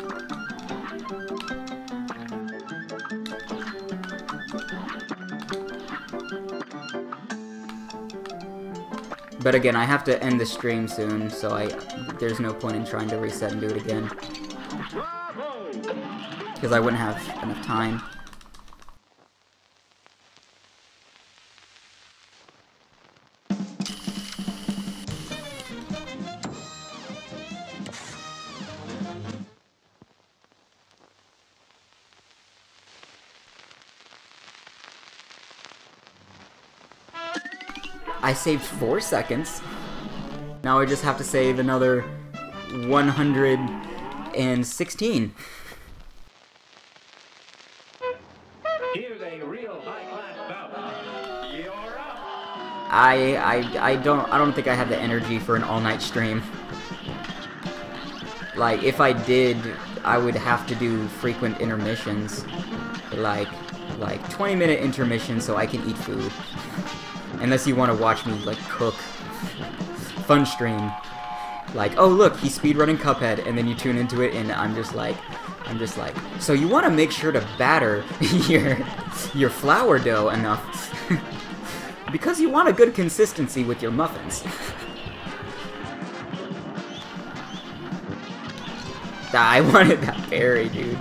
But again, I have to end the stream soon, so there's no point in trying to reset and do it again. Because I wouldn't have enough time. I saved 4 seconds. Now I just have to save another 116. Here's a real high-class bout. You're up. I don't think I have the energy for an all-night stream. Like, if I did, I would have to do frequent intermissions. Like 20-minute intermissions so I can eat food. Unless you want to watch me, like, cook. Fun stream. Like, oh look, he's speedrunning Cuphead, and then you tune into it, and I'm just like, so you want to make sure to batter your flour dough enough, because you want a good consistency with your muffins. I wanted that berry, dude.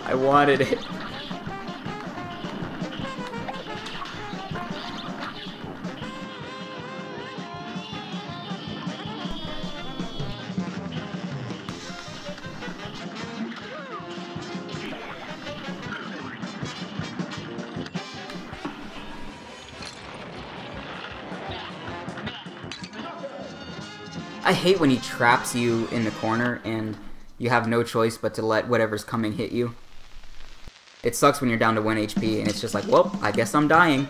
I wanted it. I hate when he traps you in the corner and you have no choice but to let whatever's coming hit you. It sucks when you're down to 1 HP and it's just like, well, I guess I'm dying.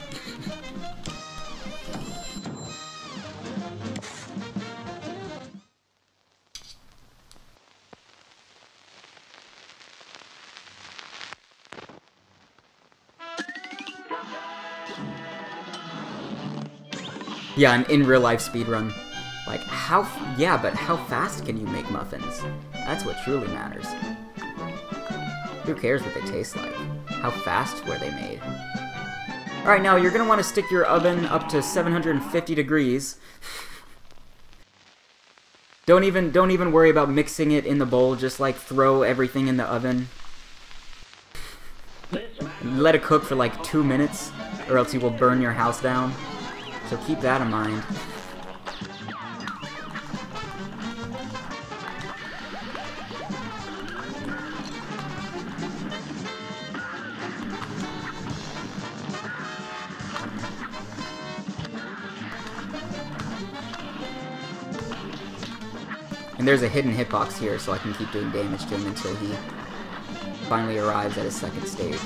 Yeah, an in real life speedrun. Like, but how fast can you make muffins? That's what truly matters. Who cares what they taste like? How fast were they made? Alright, now you're gonna want to stick your oven up to 750 degrees. Don't even worry about mixing it in the bowl, just like throw everything in the oven. Let it cook for like 2 minutes, or else you will burn your house down. So keep that in mind. And there's a hidden hitbox here, so I can keep doing damage to him until he finally arrives at his second stage.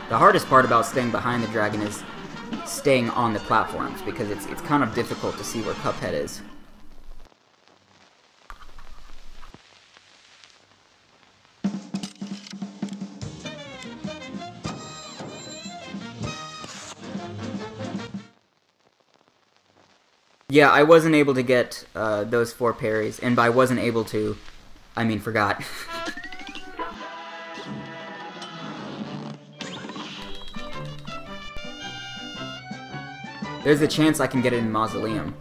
The hardest part about staying behind the dragon is staying on the platforms, because it's kind of difficult to see where Cuphead is. Yeah, I wasn't able to get those 4 parries, and by wasn't able to, I mean forgot. There's a chance I can get it in Mausoleum.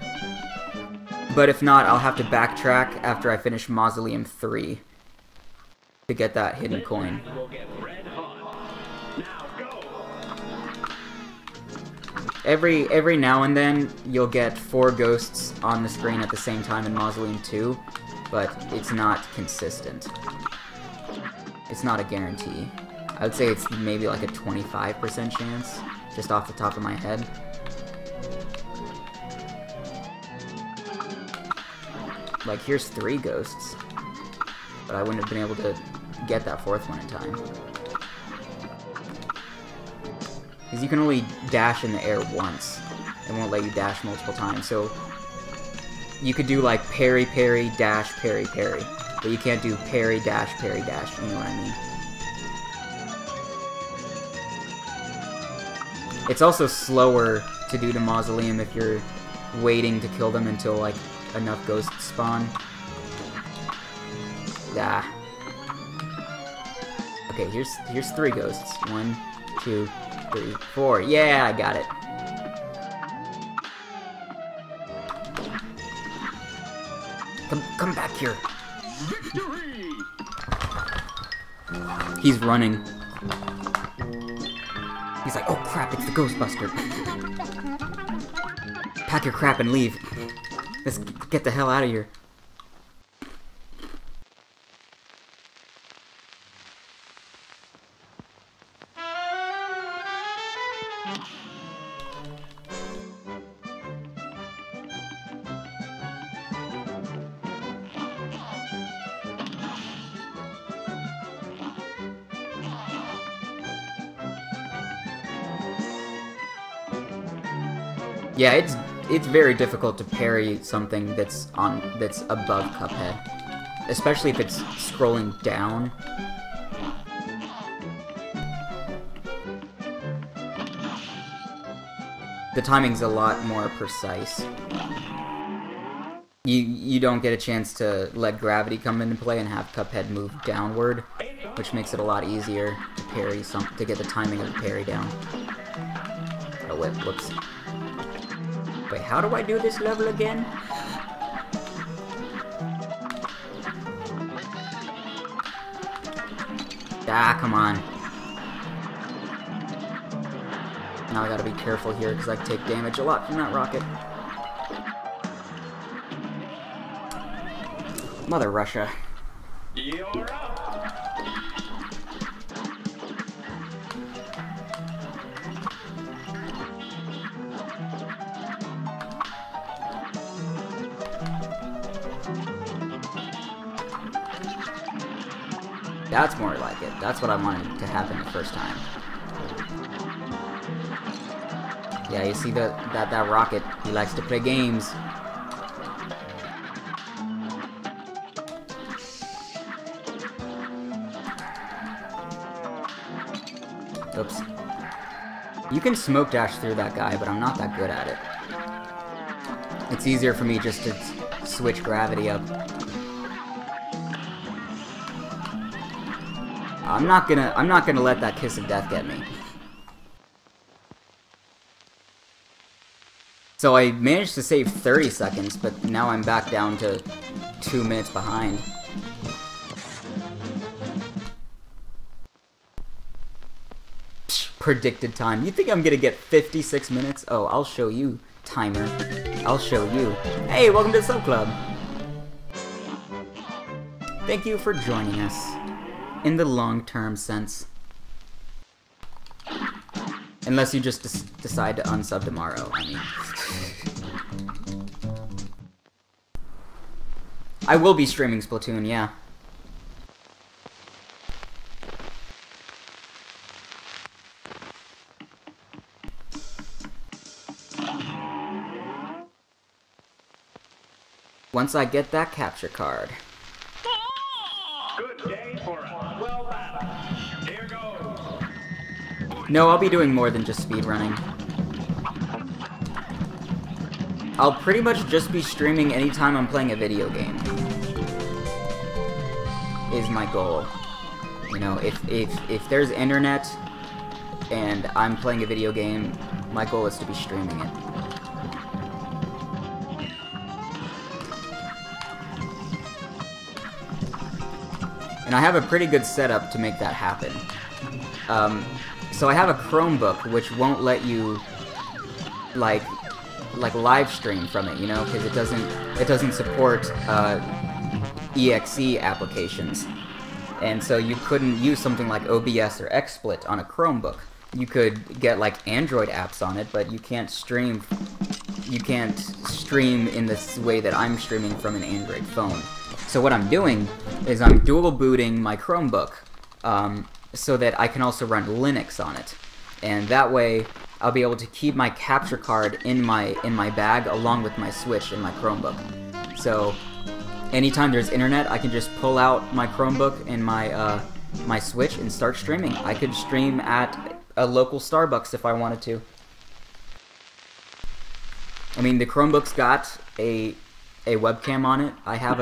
But if not, I'll have to backtrack after I finish Mausoleum 3 to get that hidden coin. Every now and then, you'll get 4 ghosts on the screen at the same time in Mausoleum 2, but it's not consistent. It's not a guarantee. I would say it's maybe like a 25% chance, just off the top of my head. Like, here's 3 ghosts, but I wouldn't have been able to get that 4th one in time. Because you can only dash in the air once. It won't let you dash multiple times. So you could do like parry, parry, dash, parry, parry. But you can't do parry, dash, you know what I mean? It's also slower to do the Mausoleum if you're waiting to kill them until like enough ghosts spawn. Ah. Okay, here's 3 ghosts. 1, 2, 3, 4. Yeah, I got it. Come back here. He's running. He's like, oh crap, it's the Ghostbuster. Pack your crap and leave. Let's get the hell out of here. Yeah, it's very difficult to parry something that's above Cuphead, especially if it's scrolling down. The timing's a lot more precise. You don't get a chance to let gravity come into play and have Cuphead move downward, which makes it a lot easier to parry to get the timing of the parry down. Oh wait, whoops. Wait, how do I do this level again? Ah, come on. Now I gotta be careful here because I take damage a lot from that rocket. Mother Russia. You're up. That's more like it. That's what I wanted to happen the first time. Yeah, you see that rocket, he likes to play games. Oops. You can smoke dash through that guy, but I'm not that good at it. It's easier for me just to switch gravity up. I'm not gonna let that kiss of death get me. So I managed to save 30 seconds, but now I'm back down to 2 minutes behind. Psh, predicted time. You think I'm gonna get 56 minutes? Oh, I'll show you, timer. I'll show you. Hey, welcome to the Sub Club. Thank you for joining us. In the long-term sense. Unless you just decide to unsub tomorrow, I mean. I will be streaming Splatoon, yeah. Once I get that capture card. Good day for us. Well battled. Here goes. No, I'll be doing more than just speedrunning. I'll pretty much just be streaming anytime I'm playing a video game. Is my goal. You know, if there's internet and I'm playing a video game, my goal is to be streaming it. And I have a pretty good setup to make that happen. So I have a Chromebook which won't let you like live stream from it, you know, because it doesn't support EXE applications, and so you couldn't use something like OBS or XSplit on a Chromebook. You could get like Android apps on it, but you can't stream. You can't stream in this way that I'm streaming from an Android phone. So what I'm doing is I'm dual booting my Chromebook, so that I can also run Linux on it, and that way I'll be able to keep my capture card in my bag along with my Switch and my Chromebook. So anytime there's internet, I can just pull out my Chromebook and my Switch and start streaming. I could stream at a local Starbucks if I wanted to. I mean, the Chromebook's got a webcam on it. I have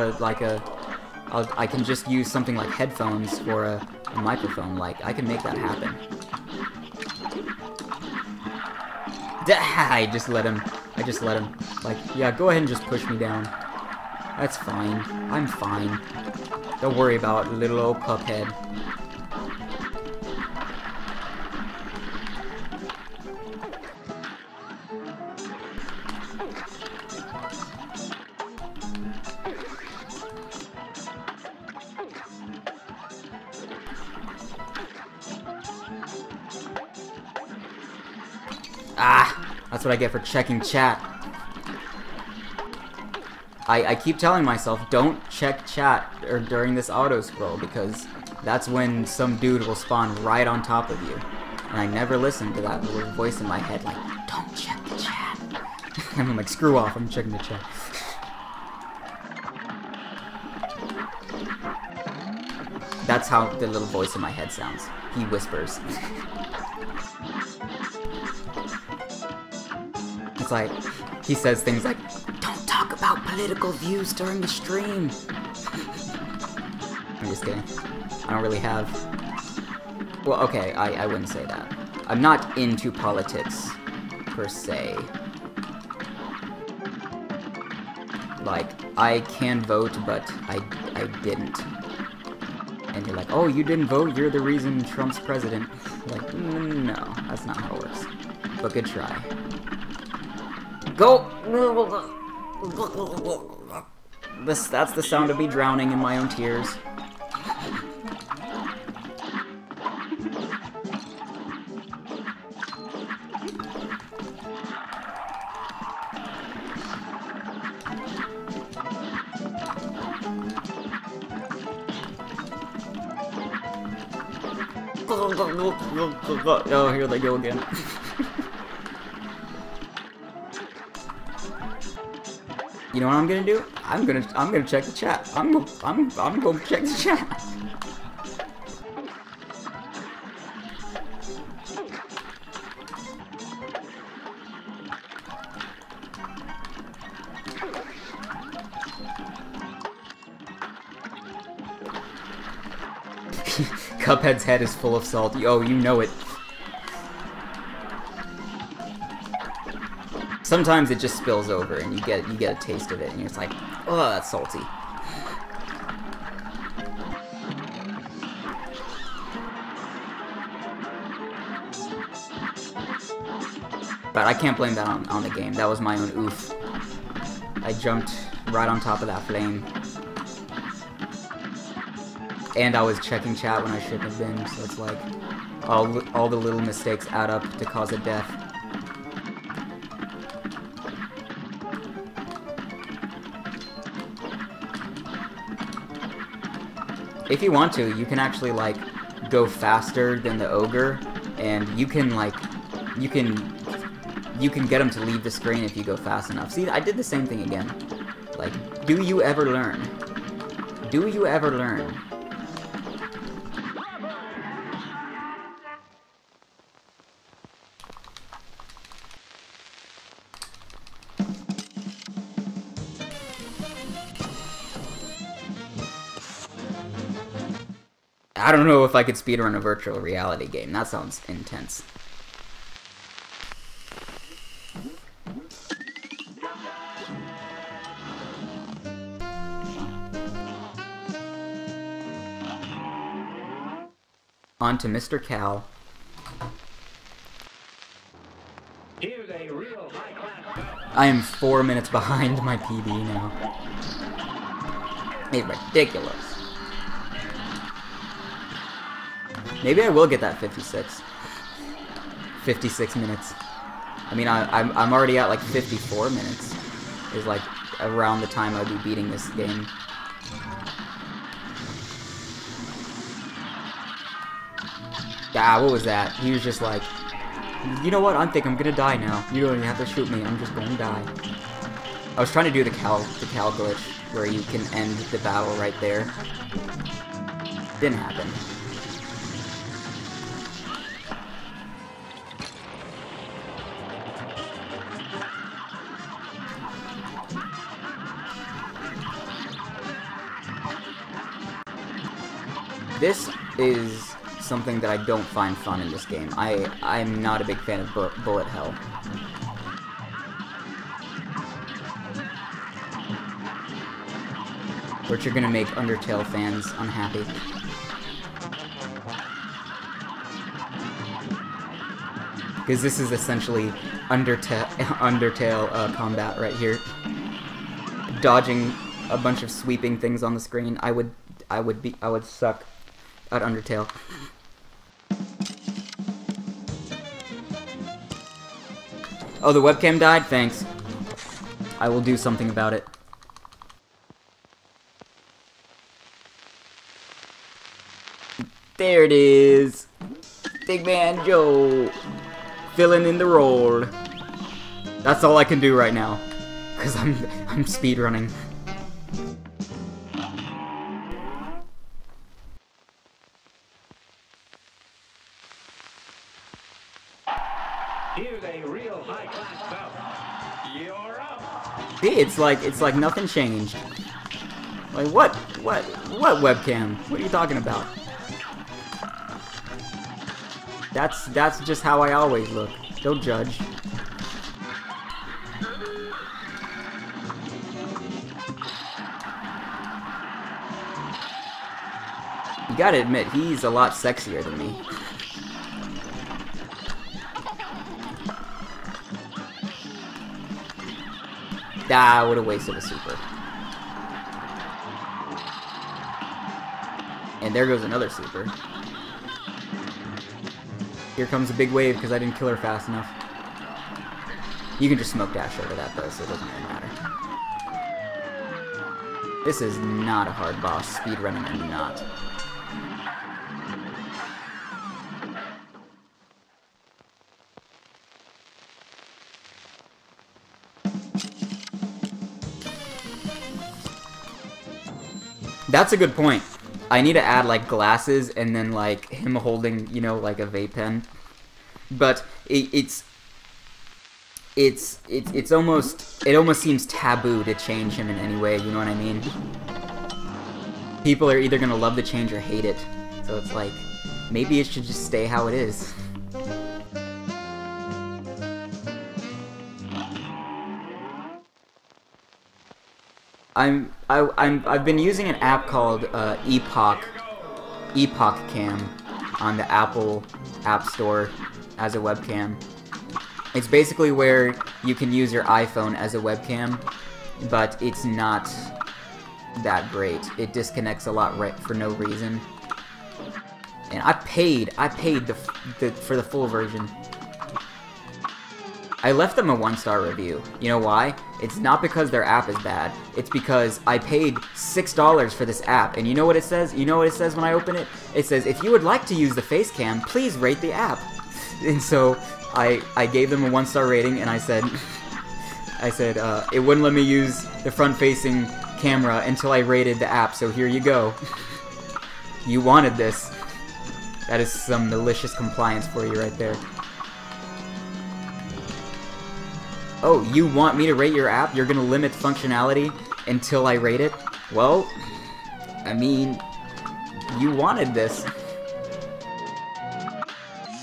I can just use something like headphones for a microphone. Like, I can make that happen. I just let him. Like, yeah, go ahead and just push me down. That's fine. I'm fine. Don't worry about little old Cuphead. That's what I get for checking chat. I keep telling myself, don't check chat during this auto scroll, because that's when some dude will spawn right on top of you. And I never listen to that little voice in my head like, don't check the chat. And I'm like, screw off, I'm checking the chat. That's how the little voice in my head sounds. He whispers. It's like, he says things like, don't talk about political views during the stream. I'm just kidding. I don't really have... Well, okay, I wouldn't say that. I'm not into politics, per se. Like, I can vote, but I didn't. And you're like, oh, you didn't vote? You're the reason Trump's president. Like, no, that's not how it works. But good try. Go! That's the sound of me drowning in my own tears. Oh, here they go again. You know what I'm gonna do? I'm gonna check the chat. I'm gonna check the chat. Cuphead's head is full of salt. Oh, you know it. Sometimes it just spills over and you get a taste of it and it's like, oh, that's salty. But I can't blame that on the game. That was my own oof. I jumped right on top of that flame. And I was checking chat when I shouldn't have been, so it's like, all the little mistakes add up to cause a death. If you want to, you can actually, like, go faster than the ogre, and you can, like, you can get him to leave the screen if you go fast enough. See, I did the same thing again. Like, do you ever learn? Do you ever learn? I don't know if I could speedrun a virtual reality game. That sounds intense. On to Mr. Cal. I am 4 minutes behind my PB now. It's ridiculous. Maybe I will get that 56. 56 minutes. I mean, I'm already at like 54 minutes. Is like around the time I'd be beating this game. Ah, what was that? He was just like, you know what? I think I'm gonna die now. You don't even have to shoot me. I'm just gonna die. I was trying to do the Cal glitch where you can end the battle right there. Didn't happen. This is something that I don't find fun in this game. I'm not a big fan of bullet hell. Which are gonna make Undertale fans unhappy. Because this is essentially Undertale combat right here. Dodging a bunch of sweeping things on the screen. I would suck at Undertale. Oh, the webcam died? Thanks. I will do something about it. There it is. Big Man Joe. Filling in the role. That's all I can do right now. Because I'm speedrunning. Here's a real high-class bout. You're up. See, it's like nothing changed. Like what webcam? What are you talking about? That's just how I always look. Don't judge. You gotta admit, he's a lot sexier than me. Ah, would have wasted a super. And there goes another super. Here comes a big wave because I didn't kill her fast enough. You can just smoke dash over that though, so it doesn't really matter. This is not a hard boss, speedrunning or not. That's a good point. I need to add like glasses and then like him holding, you know, like a vape pen. But it almost seems taboo to change him in any way, you know what I mean? People are either gonna love the change or hate it. So it's like, maybe it should just stay how it is. I've been using an app called Epoch Cam on the Apple App Store as a webcam. It's basically where you can use your iPhone as a webcam, but it's not that great. It disconnects a lot for no reason. And I paid for the full version. I left them a 1-star review. You know why? It's not because their app is bad. It's because I paid $6 for this app. And you know what it says? You know what it says when I open it? It says, if you would like to use the face cam, please rate the app. And so I gave them a 1-star rating and I said, it wouldn't let me use the front-facing camera until I rated the app, so here you go. You wanted this. That is some malicious compliance for you right there. Oh, you want me to rate your app? You're gonna limit functionality until I rate it? Well, I mean, you wanted this.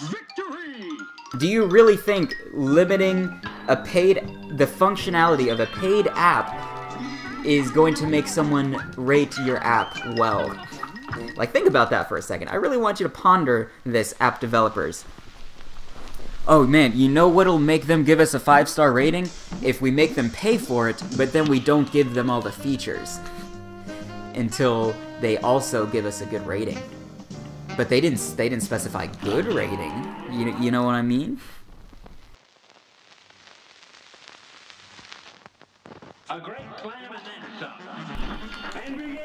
Victory! Do you really think limiting the functionality of a paid app is going to make someone rate your app well? Like, think about that for a second. I really want you to ponder this, app developers. Oh man, you know what'll make them give us a 5-star rating? If we make them pay for it, but then we don't give them all the features. Until they also give us a good rating. But they didn't specify good rating. You know what I mean? A great clam and then some. And begin!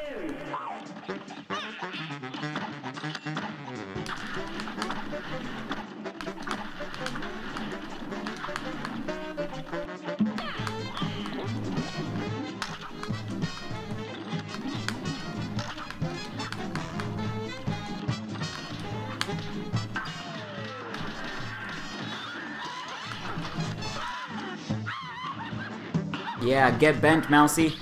Yeah, get bent, Mousy.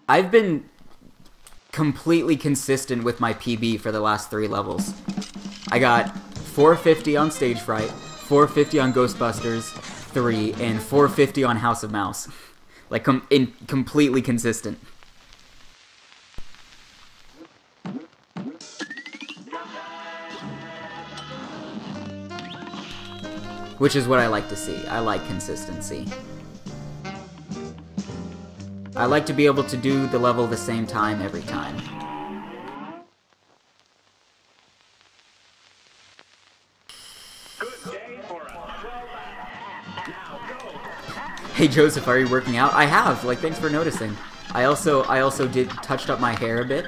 I've been completely consistent with my PB for the last 3 levels. I got 450 on Stage Fright, 450 on Ghostbusters 3, and 450 on House of Mouse. Like, completely consistent. Which is what I like to see. I like consistency. I like to be able to do the level the same time every time. Hey Joseph, are you working out? I have, like, thanks for noticing. I also touched up my hair a bit.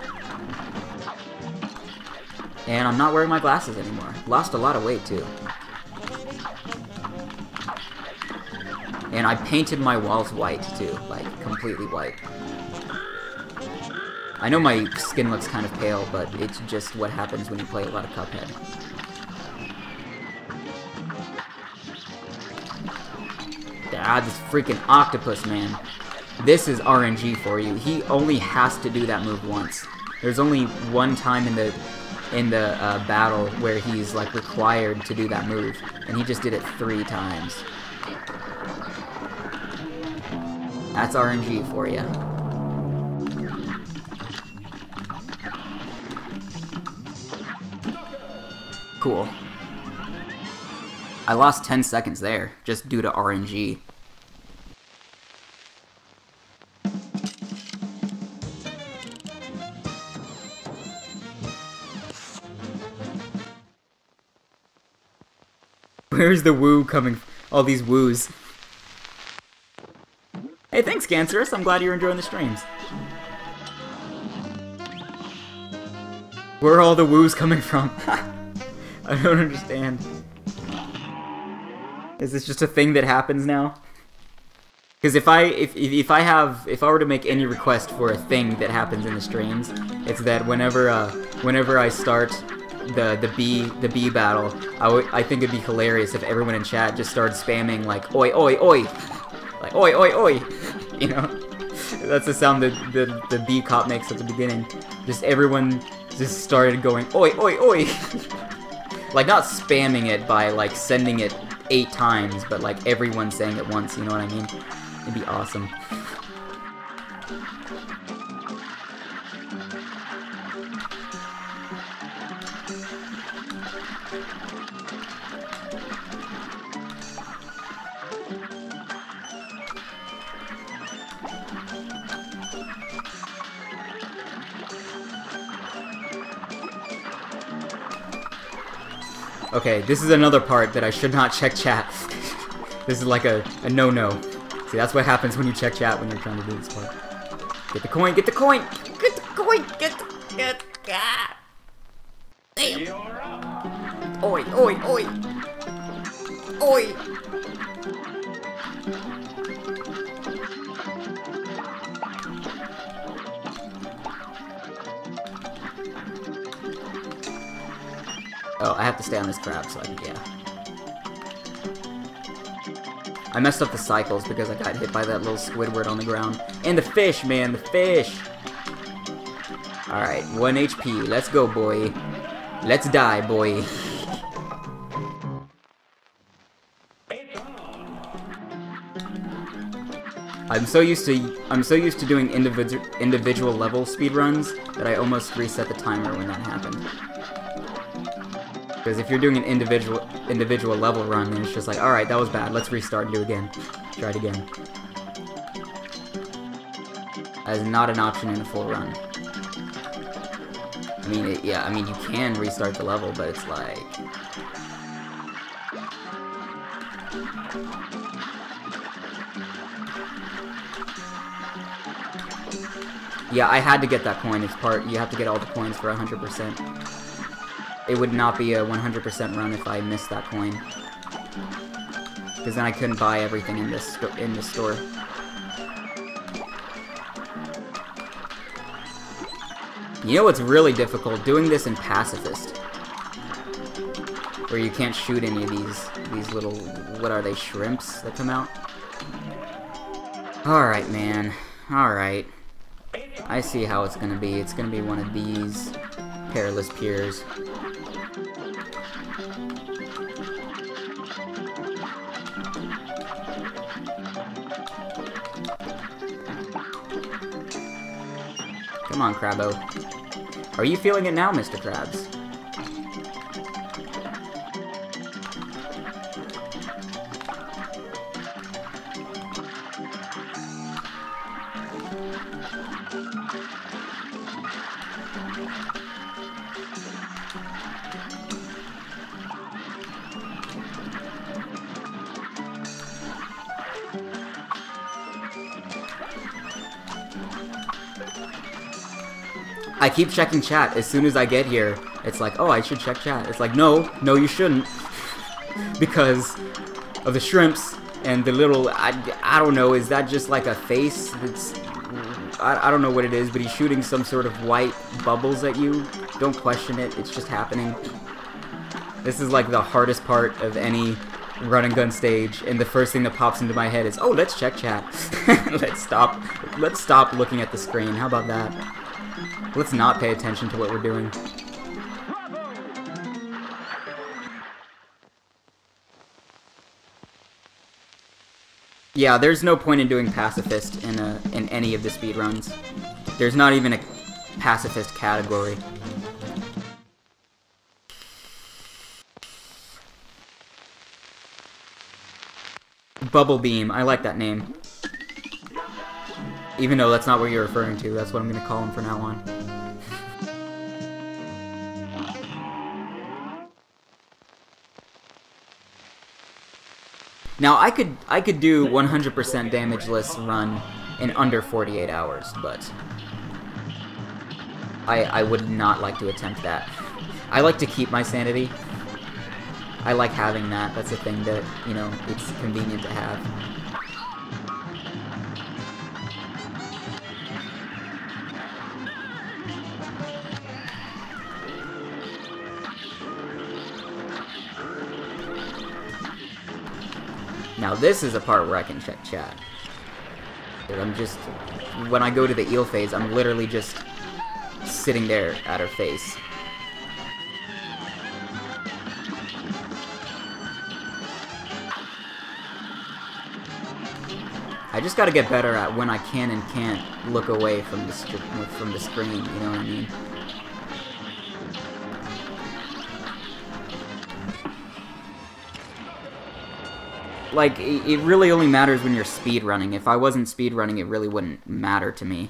And I'm not wearing my glasses anymore. Lost a lot of weight too. And I painted my walls white too, like completely white. I know my skin looks kind of pale, but it's just what happens when you play a lot of Cuphead. Ah, this freaking octopus, man. This is RNG for you. He only has to do that move once. There's only one time in the battle where he's like required to do that move, and he just did it 3 times. That's RNG for you. Cool. I lost 10 seconds there, just due to RNG. Where's the woo coming from? All these woos. Hey, thanks, Cancerous. I'm glad you're enjoying the streams. Where are all the woos coming from? I don't understand. Is this just a thing that happens now? Because if I were to make any request for a thing that happens in the streams, it's that whenever I start the bee battle, I think it'd be hilarious if everyone in chat just started spamming like oi oi oi, like oi oi oi, you know? That's the sound that the bee cop makes at the beginning. Just everyone just started going oi oi oi. Like not spamming it by like sending it 8 times, but like everyone saying it once, you know what I mean? It'd be awesome. Okay, this is another part that I should not check chat. This is like a no-no. See, that's what happens when you check chat when you're trying to do this part. Get the coin, get the coin! Get the coin! Get ah! Damn! Oi, oi, oi! Oi! Oh, I have to stay on this crab, so yeah. I messed up the cycles because I got hit by that little Squidward on the ground. And the fish, man, the fish! Alright, 1 HP. Let's go, boy. Let's die, boy. I'm so used to doing individual level speedruns that I almost reset the timer when that happened. Because if you're doing an individual level run, then it's just like, alright, that was bad, let's restart and do it again. Try it again. That is not an option in a full run. I mean, yeah, I mean, you can restart the level, but it's like... Yeah, I had to get that coin. It's part, you have to get all the coins for 100%. It would not be a 100% run if I missed that coin. Because then I couldn't buy everything in this store. You know what's really difficult? Doing this in Pacifist. Where you can't shoot any of these little, what are they, shrimps that come out? Alright, man. Alright. I see how it's gonna be. It's gonna be one of these perilous piers. Come on, Crabbo. Are you feeling it now, Mr. Krabs? I keep checking chat as soon as I get here. It's like, oh, I should check chat. It's like, no, you shouldn't. Because of the shrimps and the little, I don't know, is that just like a face that's, I don't know what it is, but he's shooting some sort of white bubbles at you. Don't question it, it's just happening. This is like the hardest part of any run and gun stage, and the first thing that pops into my head is, oh, let's check chat. Let's stop looking at the screen. How about that? Let's not pay attention to what we're doing. Yeah, there's no point in doing pacifist in any of the speedruns. There's not even a pacifist category. Bubble Beam, I like that name. Even though that's not what you're referring to, that's what I'm gonna call him from now on. Now, I could do 100% damageless run in under 48 hours, but I would not like to attempt that. I like to keep my sanity. I like having that. That's a thing that, you know, it's convenient to have. Now this is a part where I can check chat. I'm just, when I go to the eel phase, I'm literally just sitting there at her face. I just gotta get better at when I can and can't look away from the screen, you know what I mean? Like, it really only matters when you're speedrunning. If I wasn't speedrunning, it really wouldn't matter to me.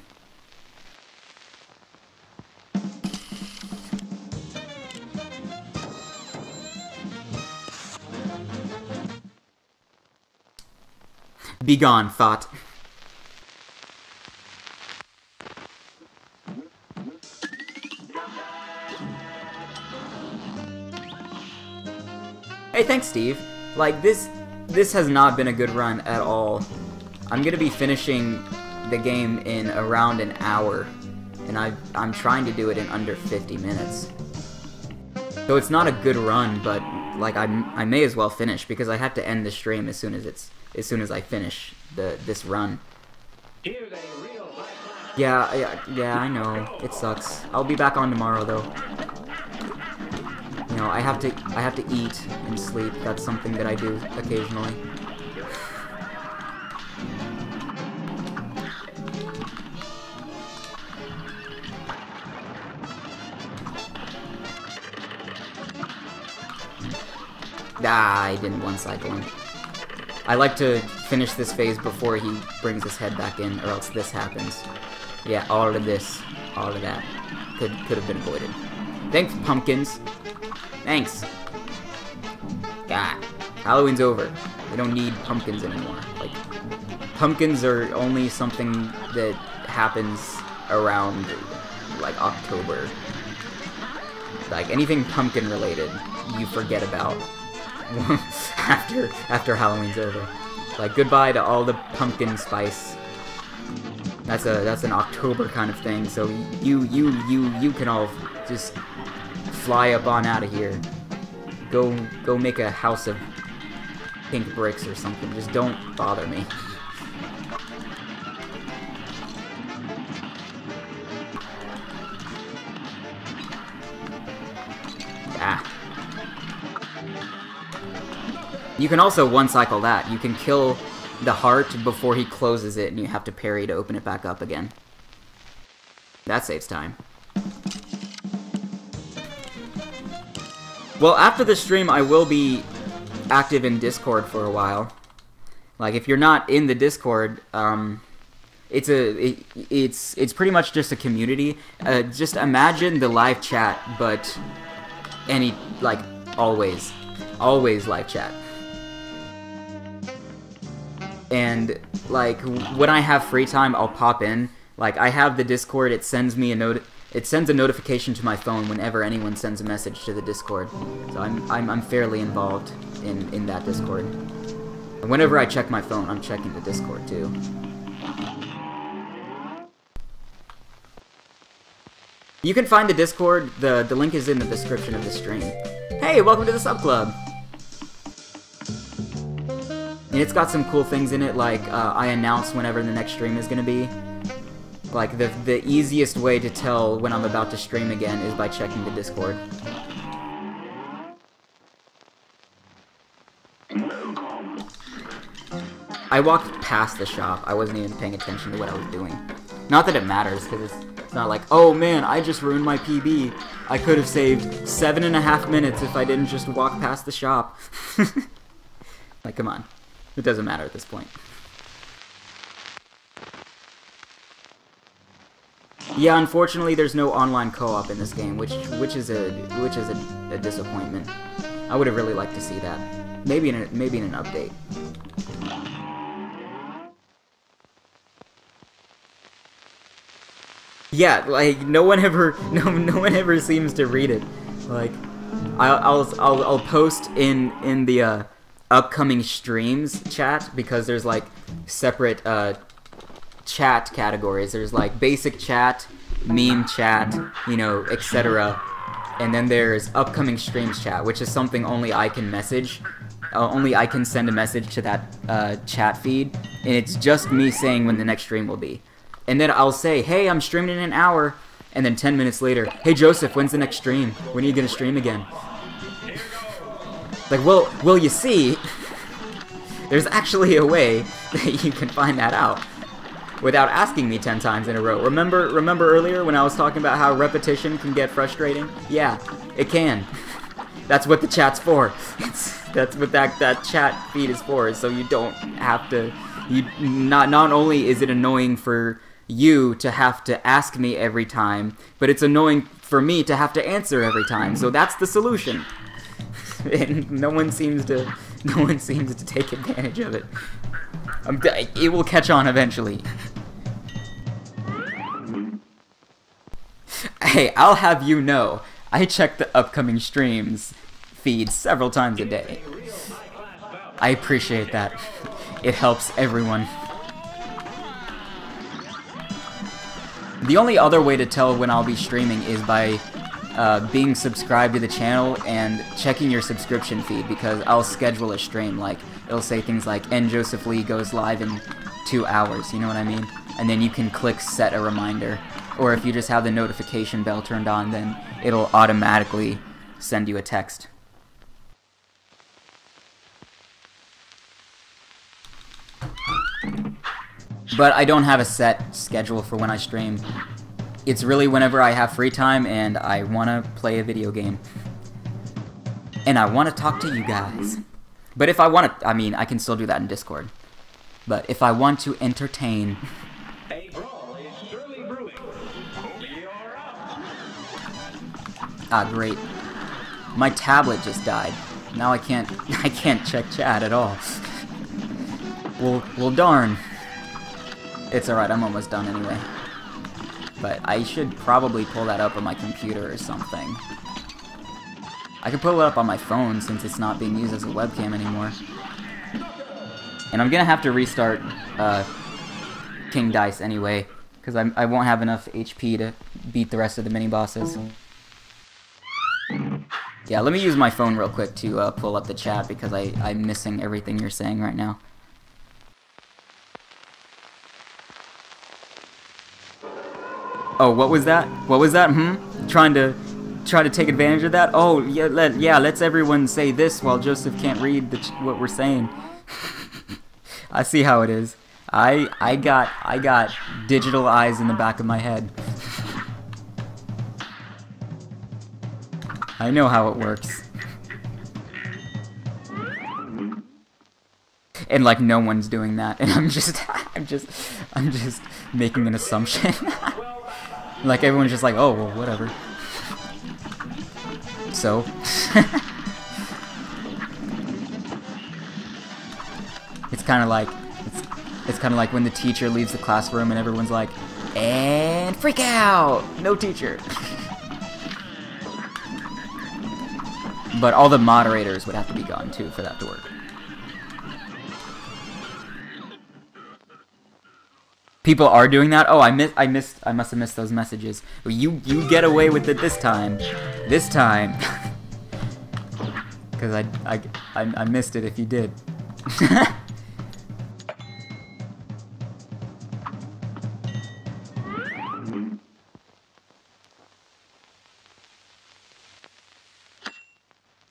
Begone, thought. Hey, thanks, Steve. Like, this has not been a good run at all. I'm gonna be finishing the game in around an hour, and I'm trying to do it in under 50 minutes. So it's not a good run, but like I may as well finish because I have to end the stream as soon as I finish this run. Yeah, I know. It sucks. I'll be back on tomorrow though. You know, I have to eat and sleep. That's something that I do occasionally. Ah, I didn't one-cycle him. I like to finish this phase before he brings his head back in, or else this happens. Yeah, all of this, all of that could have been avoided. Thanks, pumpkins. Thanks. God, Halloween's over. We don't need pumpkins anymore. Like, pumpkins are only something that happens around, like, October. Like, anything pumpkin related, you forget about after Halloween's over. Like, goodbye to all the pumpkin spice. That's an October kind of thing. So you can all just fly up on out of here. Go make a house of pink bricks or something. Just don't bother me. Ah. You can also one-cycle that. You can kill the heart before he closes it, and you have to parry to open it back up again. That saves time. Well, after the stream, I will be active in Discord for a while. Like, if you're not in the Discord, it's pretty much just a community. Just imagine the live chat, but always live chat. And, like, when I have free time, I'll pop in. Like, I have the Discord, it sends me a It sends a notification to my phone whenever anyone sends a message to the Discord. So I'm fairly involved in that Discord. And whenever I check my phone, I'm checking the Discord too. You can find the Discord, the link is in the description of the stream. Hey, welcome to the sub club! And it's got some cool things in it, like I announce whenever the next stream is gonna be. Like, the easiest way to tell when I'm about to stream again is by checking the Discord. I walked past the shop. I wasn't even paying attention to what I was doing. Not that it matters, because it's not like, oh man, I just ruined my PB. I could have saved 7.5 minutes if I didn't just walk past the shop. Like, come on. It doesn't matter at this point. Yeah, unfortunately, there's no online co-op in this game, which is a disappointment. I would have really liked to see that. Maybe in an update. Yeah, like no one ever seems to read it. Like, I'll post in the upcoming streams chat, because there's like separate chat categories. There's like basic chat, meme chat, you know, etc. And then there's upcoming streams chat, which is something only I can message. Only I can send a message to that chat feed, and it's just me saying when the next stream will be. And then I'll say, hey, I'm streaming in an hour, and then 10 minutes later, hey Joseph, when's the next stream? When are you gonna stream again? Like, well, you see, there's actually a way that you can find that out without asking me 10 times in a row. Remember earlier when I was talking about how repetition can get frustrating? Yeah, it can. That's what the chat's for. That's what that chat feed is for, so you don't have to. Not only is it annoying for you to have to ask me every time, but it's annoying for me to have to answer every time. So that's the solution. And no one seems to take advantage of it. It will catch on eventually. Hey, I'll have you know, I check the upcoming streams feed several times a day. I appreciate that. It helps everyone. The only other way to tell when I'll be streaming is by being subscribed to the channel and checking your subscription feed, because I'll schedule a stream. Like, it'll say things like, and Joseph Lee goes live in 2 hours, you know what I mean? And then you can click set a reminder. Or if you just have the notification bell turned on, then it'll automatically send you a text. But I don't have a set schedule for when I stream. It's really whenever I have free time and I want to play a video game. And I want to talk to you guys. But if I want to, I mean, I can still do that in Discord. But if I want to entertain... A brawl is surely brewing. You're up. Ah, great. My tablet just died. Now I can't check chat at all. Well, darn. It's alright, I'm almost done anyway. But I should probably pull that up on my computer or something. I could pull it up on my phone since it's not being used as a webcam anymore. And I'm gonna have to restart King Dice anyway, because I won't have enough HP to beat the rest of the mini-bosses. Yeah, let me use my phone real quick to pull up the chat, because I'm missing everything you're saying right now. Oh, what was that? What was that? Trying to take advantage of that? Oh, yeah, let's everyone say this while Joseph can't read what we're saying. I see how it is. I got digital eyes in the back of my head. I know how it works. And like no one's doing that, and I'm just making an assumption. Like everyone's just like, oh well, whatever. So it's kind of like when the teacher leaves the classroom and everyone's like, And freak out! No teacher. But all the moderators would have to be gone too for that to work. People are doing that? Oh, I must have missed those messages. Well, you get away with it this time. This time. Because I missed it if you did.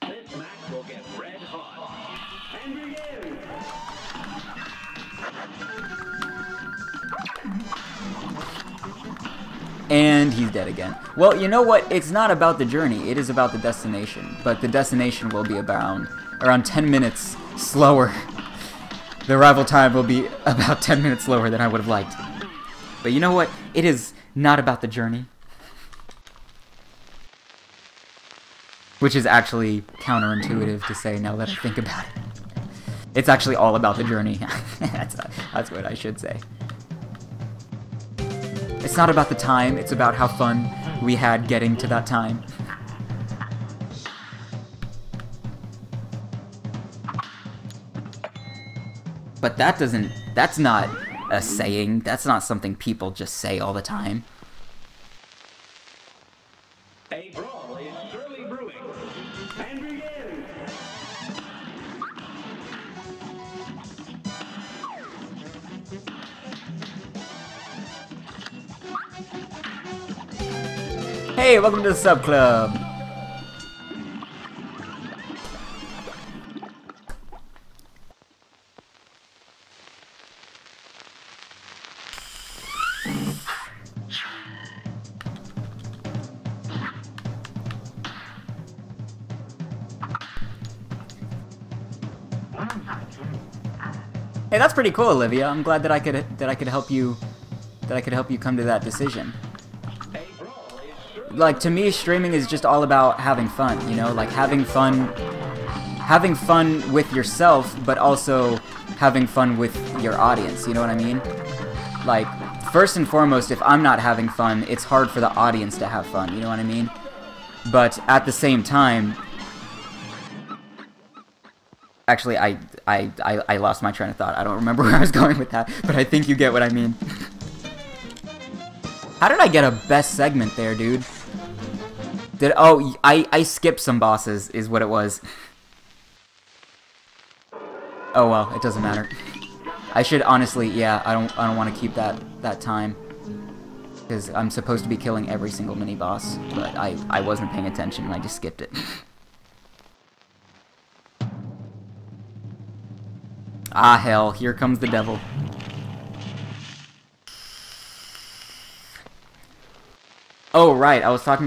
This match will get red hot. And begin! And he's dead again. Well, you know what? It's not about the journey. It is about the destination. But the destination will be around 10 minutes slower. The arrival time will be about 10 minutes slower than I would have liked. But you know what? It is not about the journey. Which is actually counterintuitive to say now that I think about it. It's actually all about the journey. That's what I should say. It's not about the time, it's about how fun we had getting to that time. But that's not a saying, that's not something people just say all the time. A brawl is surely brewing. And begin! Hey, welcome to the sub club. Hey, that's pretty cool, Olivia. I'm glad that I could help you come to that decision. Like, to me, streaming is just all about having fun, you know? Like, having fun with yourself, but also having fun with your audience, you know what I mean? Like, first and foremost, if I'm not having fun, it's hard for the audience to have fun, you know what I mean? But at the same time... Actually, I lost my train of thought. I don't remember where I was going with that, but I think you get what I mean. How did I get a best segment there, dude? Oh, I skipped some bosses, is what it was. Oh well, it doesn't matter. I should honestly, yeah, I don't want to keep that time, because I'm supposed to be killing every single mini boss, but I wasn't paying attention and I just skipped it. Ah hell, here comes the devil. Oh right, I was talking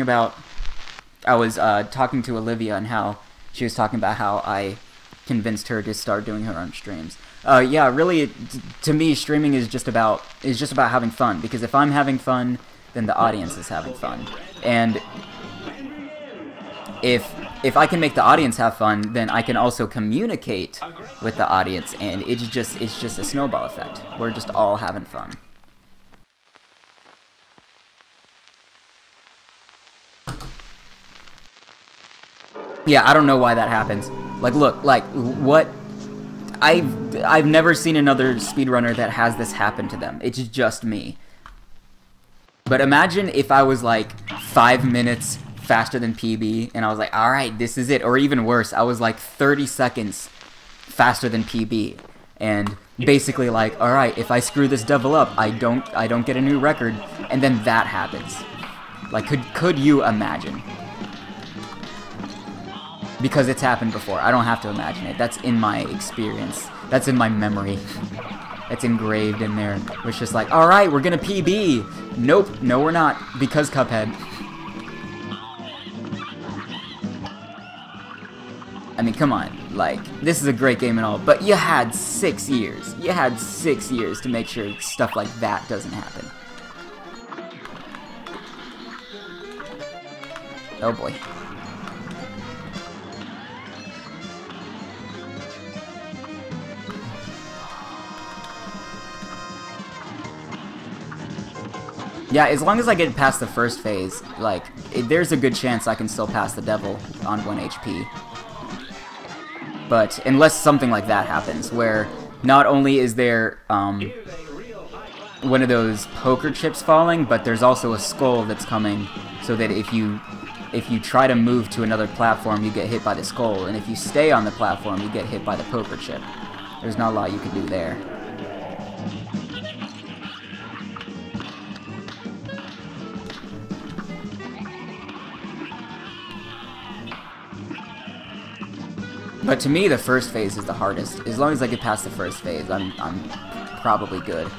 to Olivia and how she was talking about how I convinced her to start doing her own streams. Yeah, really, to me, streaming is just about having fun, because if I'm having fun, then the audience is having fun. And if I can make the audience have fun, then I can also communicate with the audience, and it's just a snowball effect. We're just all having fun. Yeah, I don't know why that happens. Like, look, like, what? I've never seen another speedrunner that has this happen to them. It's just me. But imagine if I was, like, 5 minutes faster than PB, and I was like, alright, this is it. Or even worse, I was, like, 30 seconds faster than PB. And basically, like, alright, if I screw this devil up, I don't get a new record. And then that happens. Like, could you imagine? Because it's happened before. I don't have to imagine it. That's in my experience. That's in my memory. It's engraved in there. It's just like, alright, we're gonna PB! Nope, no we're not. Because Cuphead. I mean, come on. Like, this is a great game and all, but you had 6 years. You had 6 years to make sure stuff like that doesn't happen. Oh boy. Yeah, as long as I get past the first phase, like, there's a good chance I can still pass the devil on 1 HP. But unless something like that happens, where not only is there one of those poker chips falling, but there's also a skull that's coming, so that if you try to move to another platform, you get hit by the skull, and if you stay on the platform, you get hit by the poker chip. There's not a lot you can do there. But to me, the first phase is the hardest. As long as I get past the first phase, I'm probably good.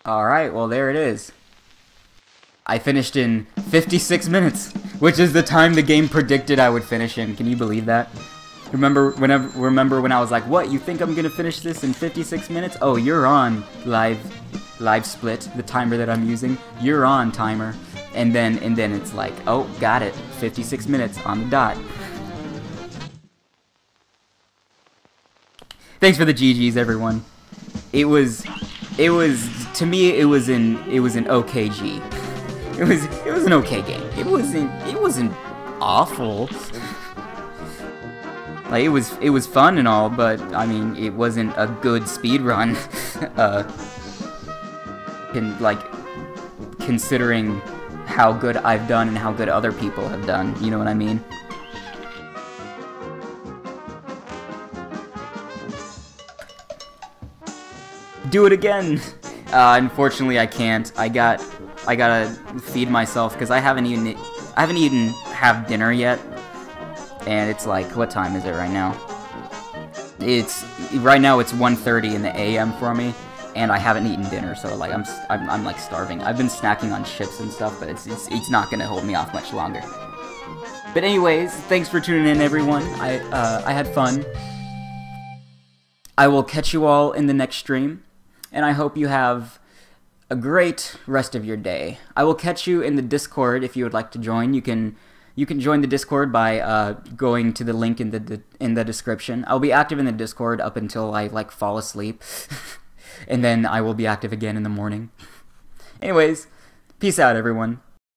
Alright, well there it is. I finished in 56 minutes, which is the time the game predicted I would finish in. Can you believe that? Remember when I was like, what, you think I'm gonna finish this in 56 minutes? Oh, you're on, live split, the timer that I'm using. You're on, timer. And then it's like, oh, got it. 56 minutes on the dot. Thanks for the GGs, everyone. It was to me it was an OKG. It was an okay game. It wasn't awful. Like it was fun and all, but I mean it wasn't a good speedrun. Considering how good I've done and how good other people have done, you know what I mean? Do it again. Unfortunately, I can't. I gotta feed myself because I haven't even have dinner yet, and it's like, what time is it right now? Right now it's 1:30 in the AM for me, and I haven't eaten dinner, so like I'm like starving. I've been snacking on chips and stuff, but it's not gonna hold me off much longer. But anyways, thanks for tuning in, everyone. I had fun. I will catch you all in the next stream. And I hope you have a great rest of your day. I will catch you in the Discord if you would like to join. You can join the Discord by going to the link in the description. I'll be active in the Discord up until I like fall asleep, and then I will be active again in the morning. Anyways, peace out, everyone.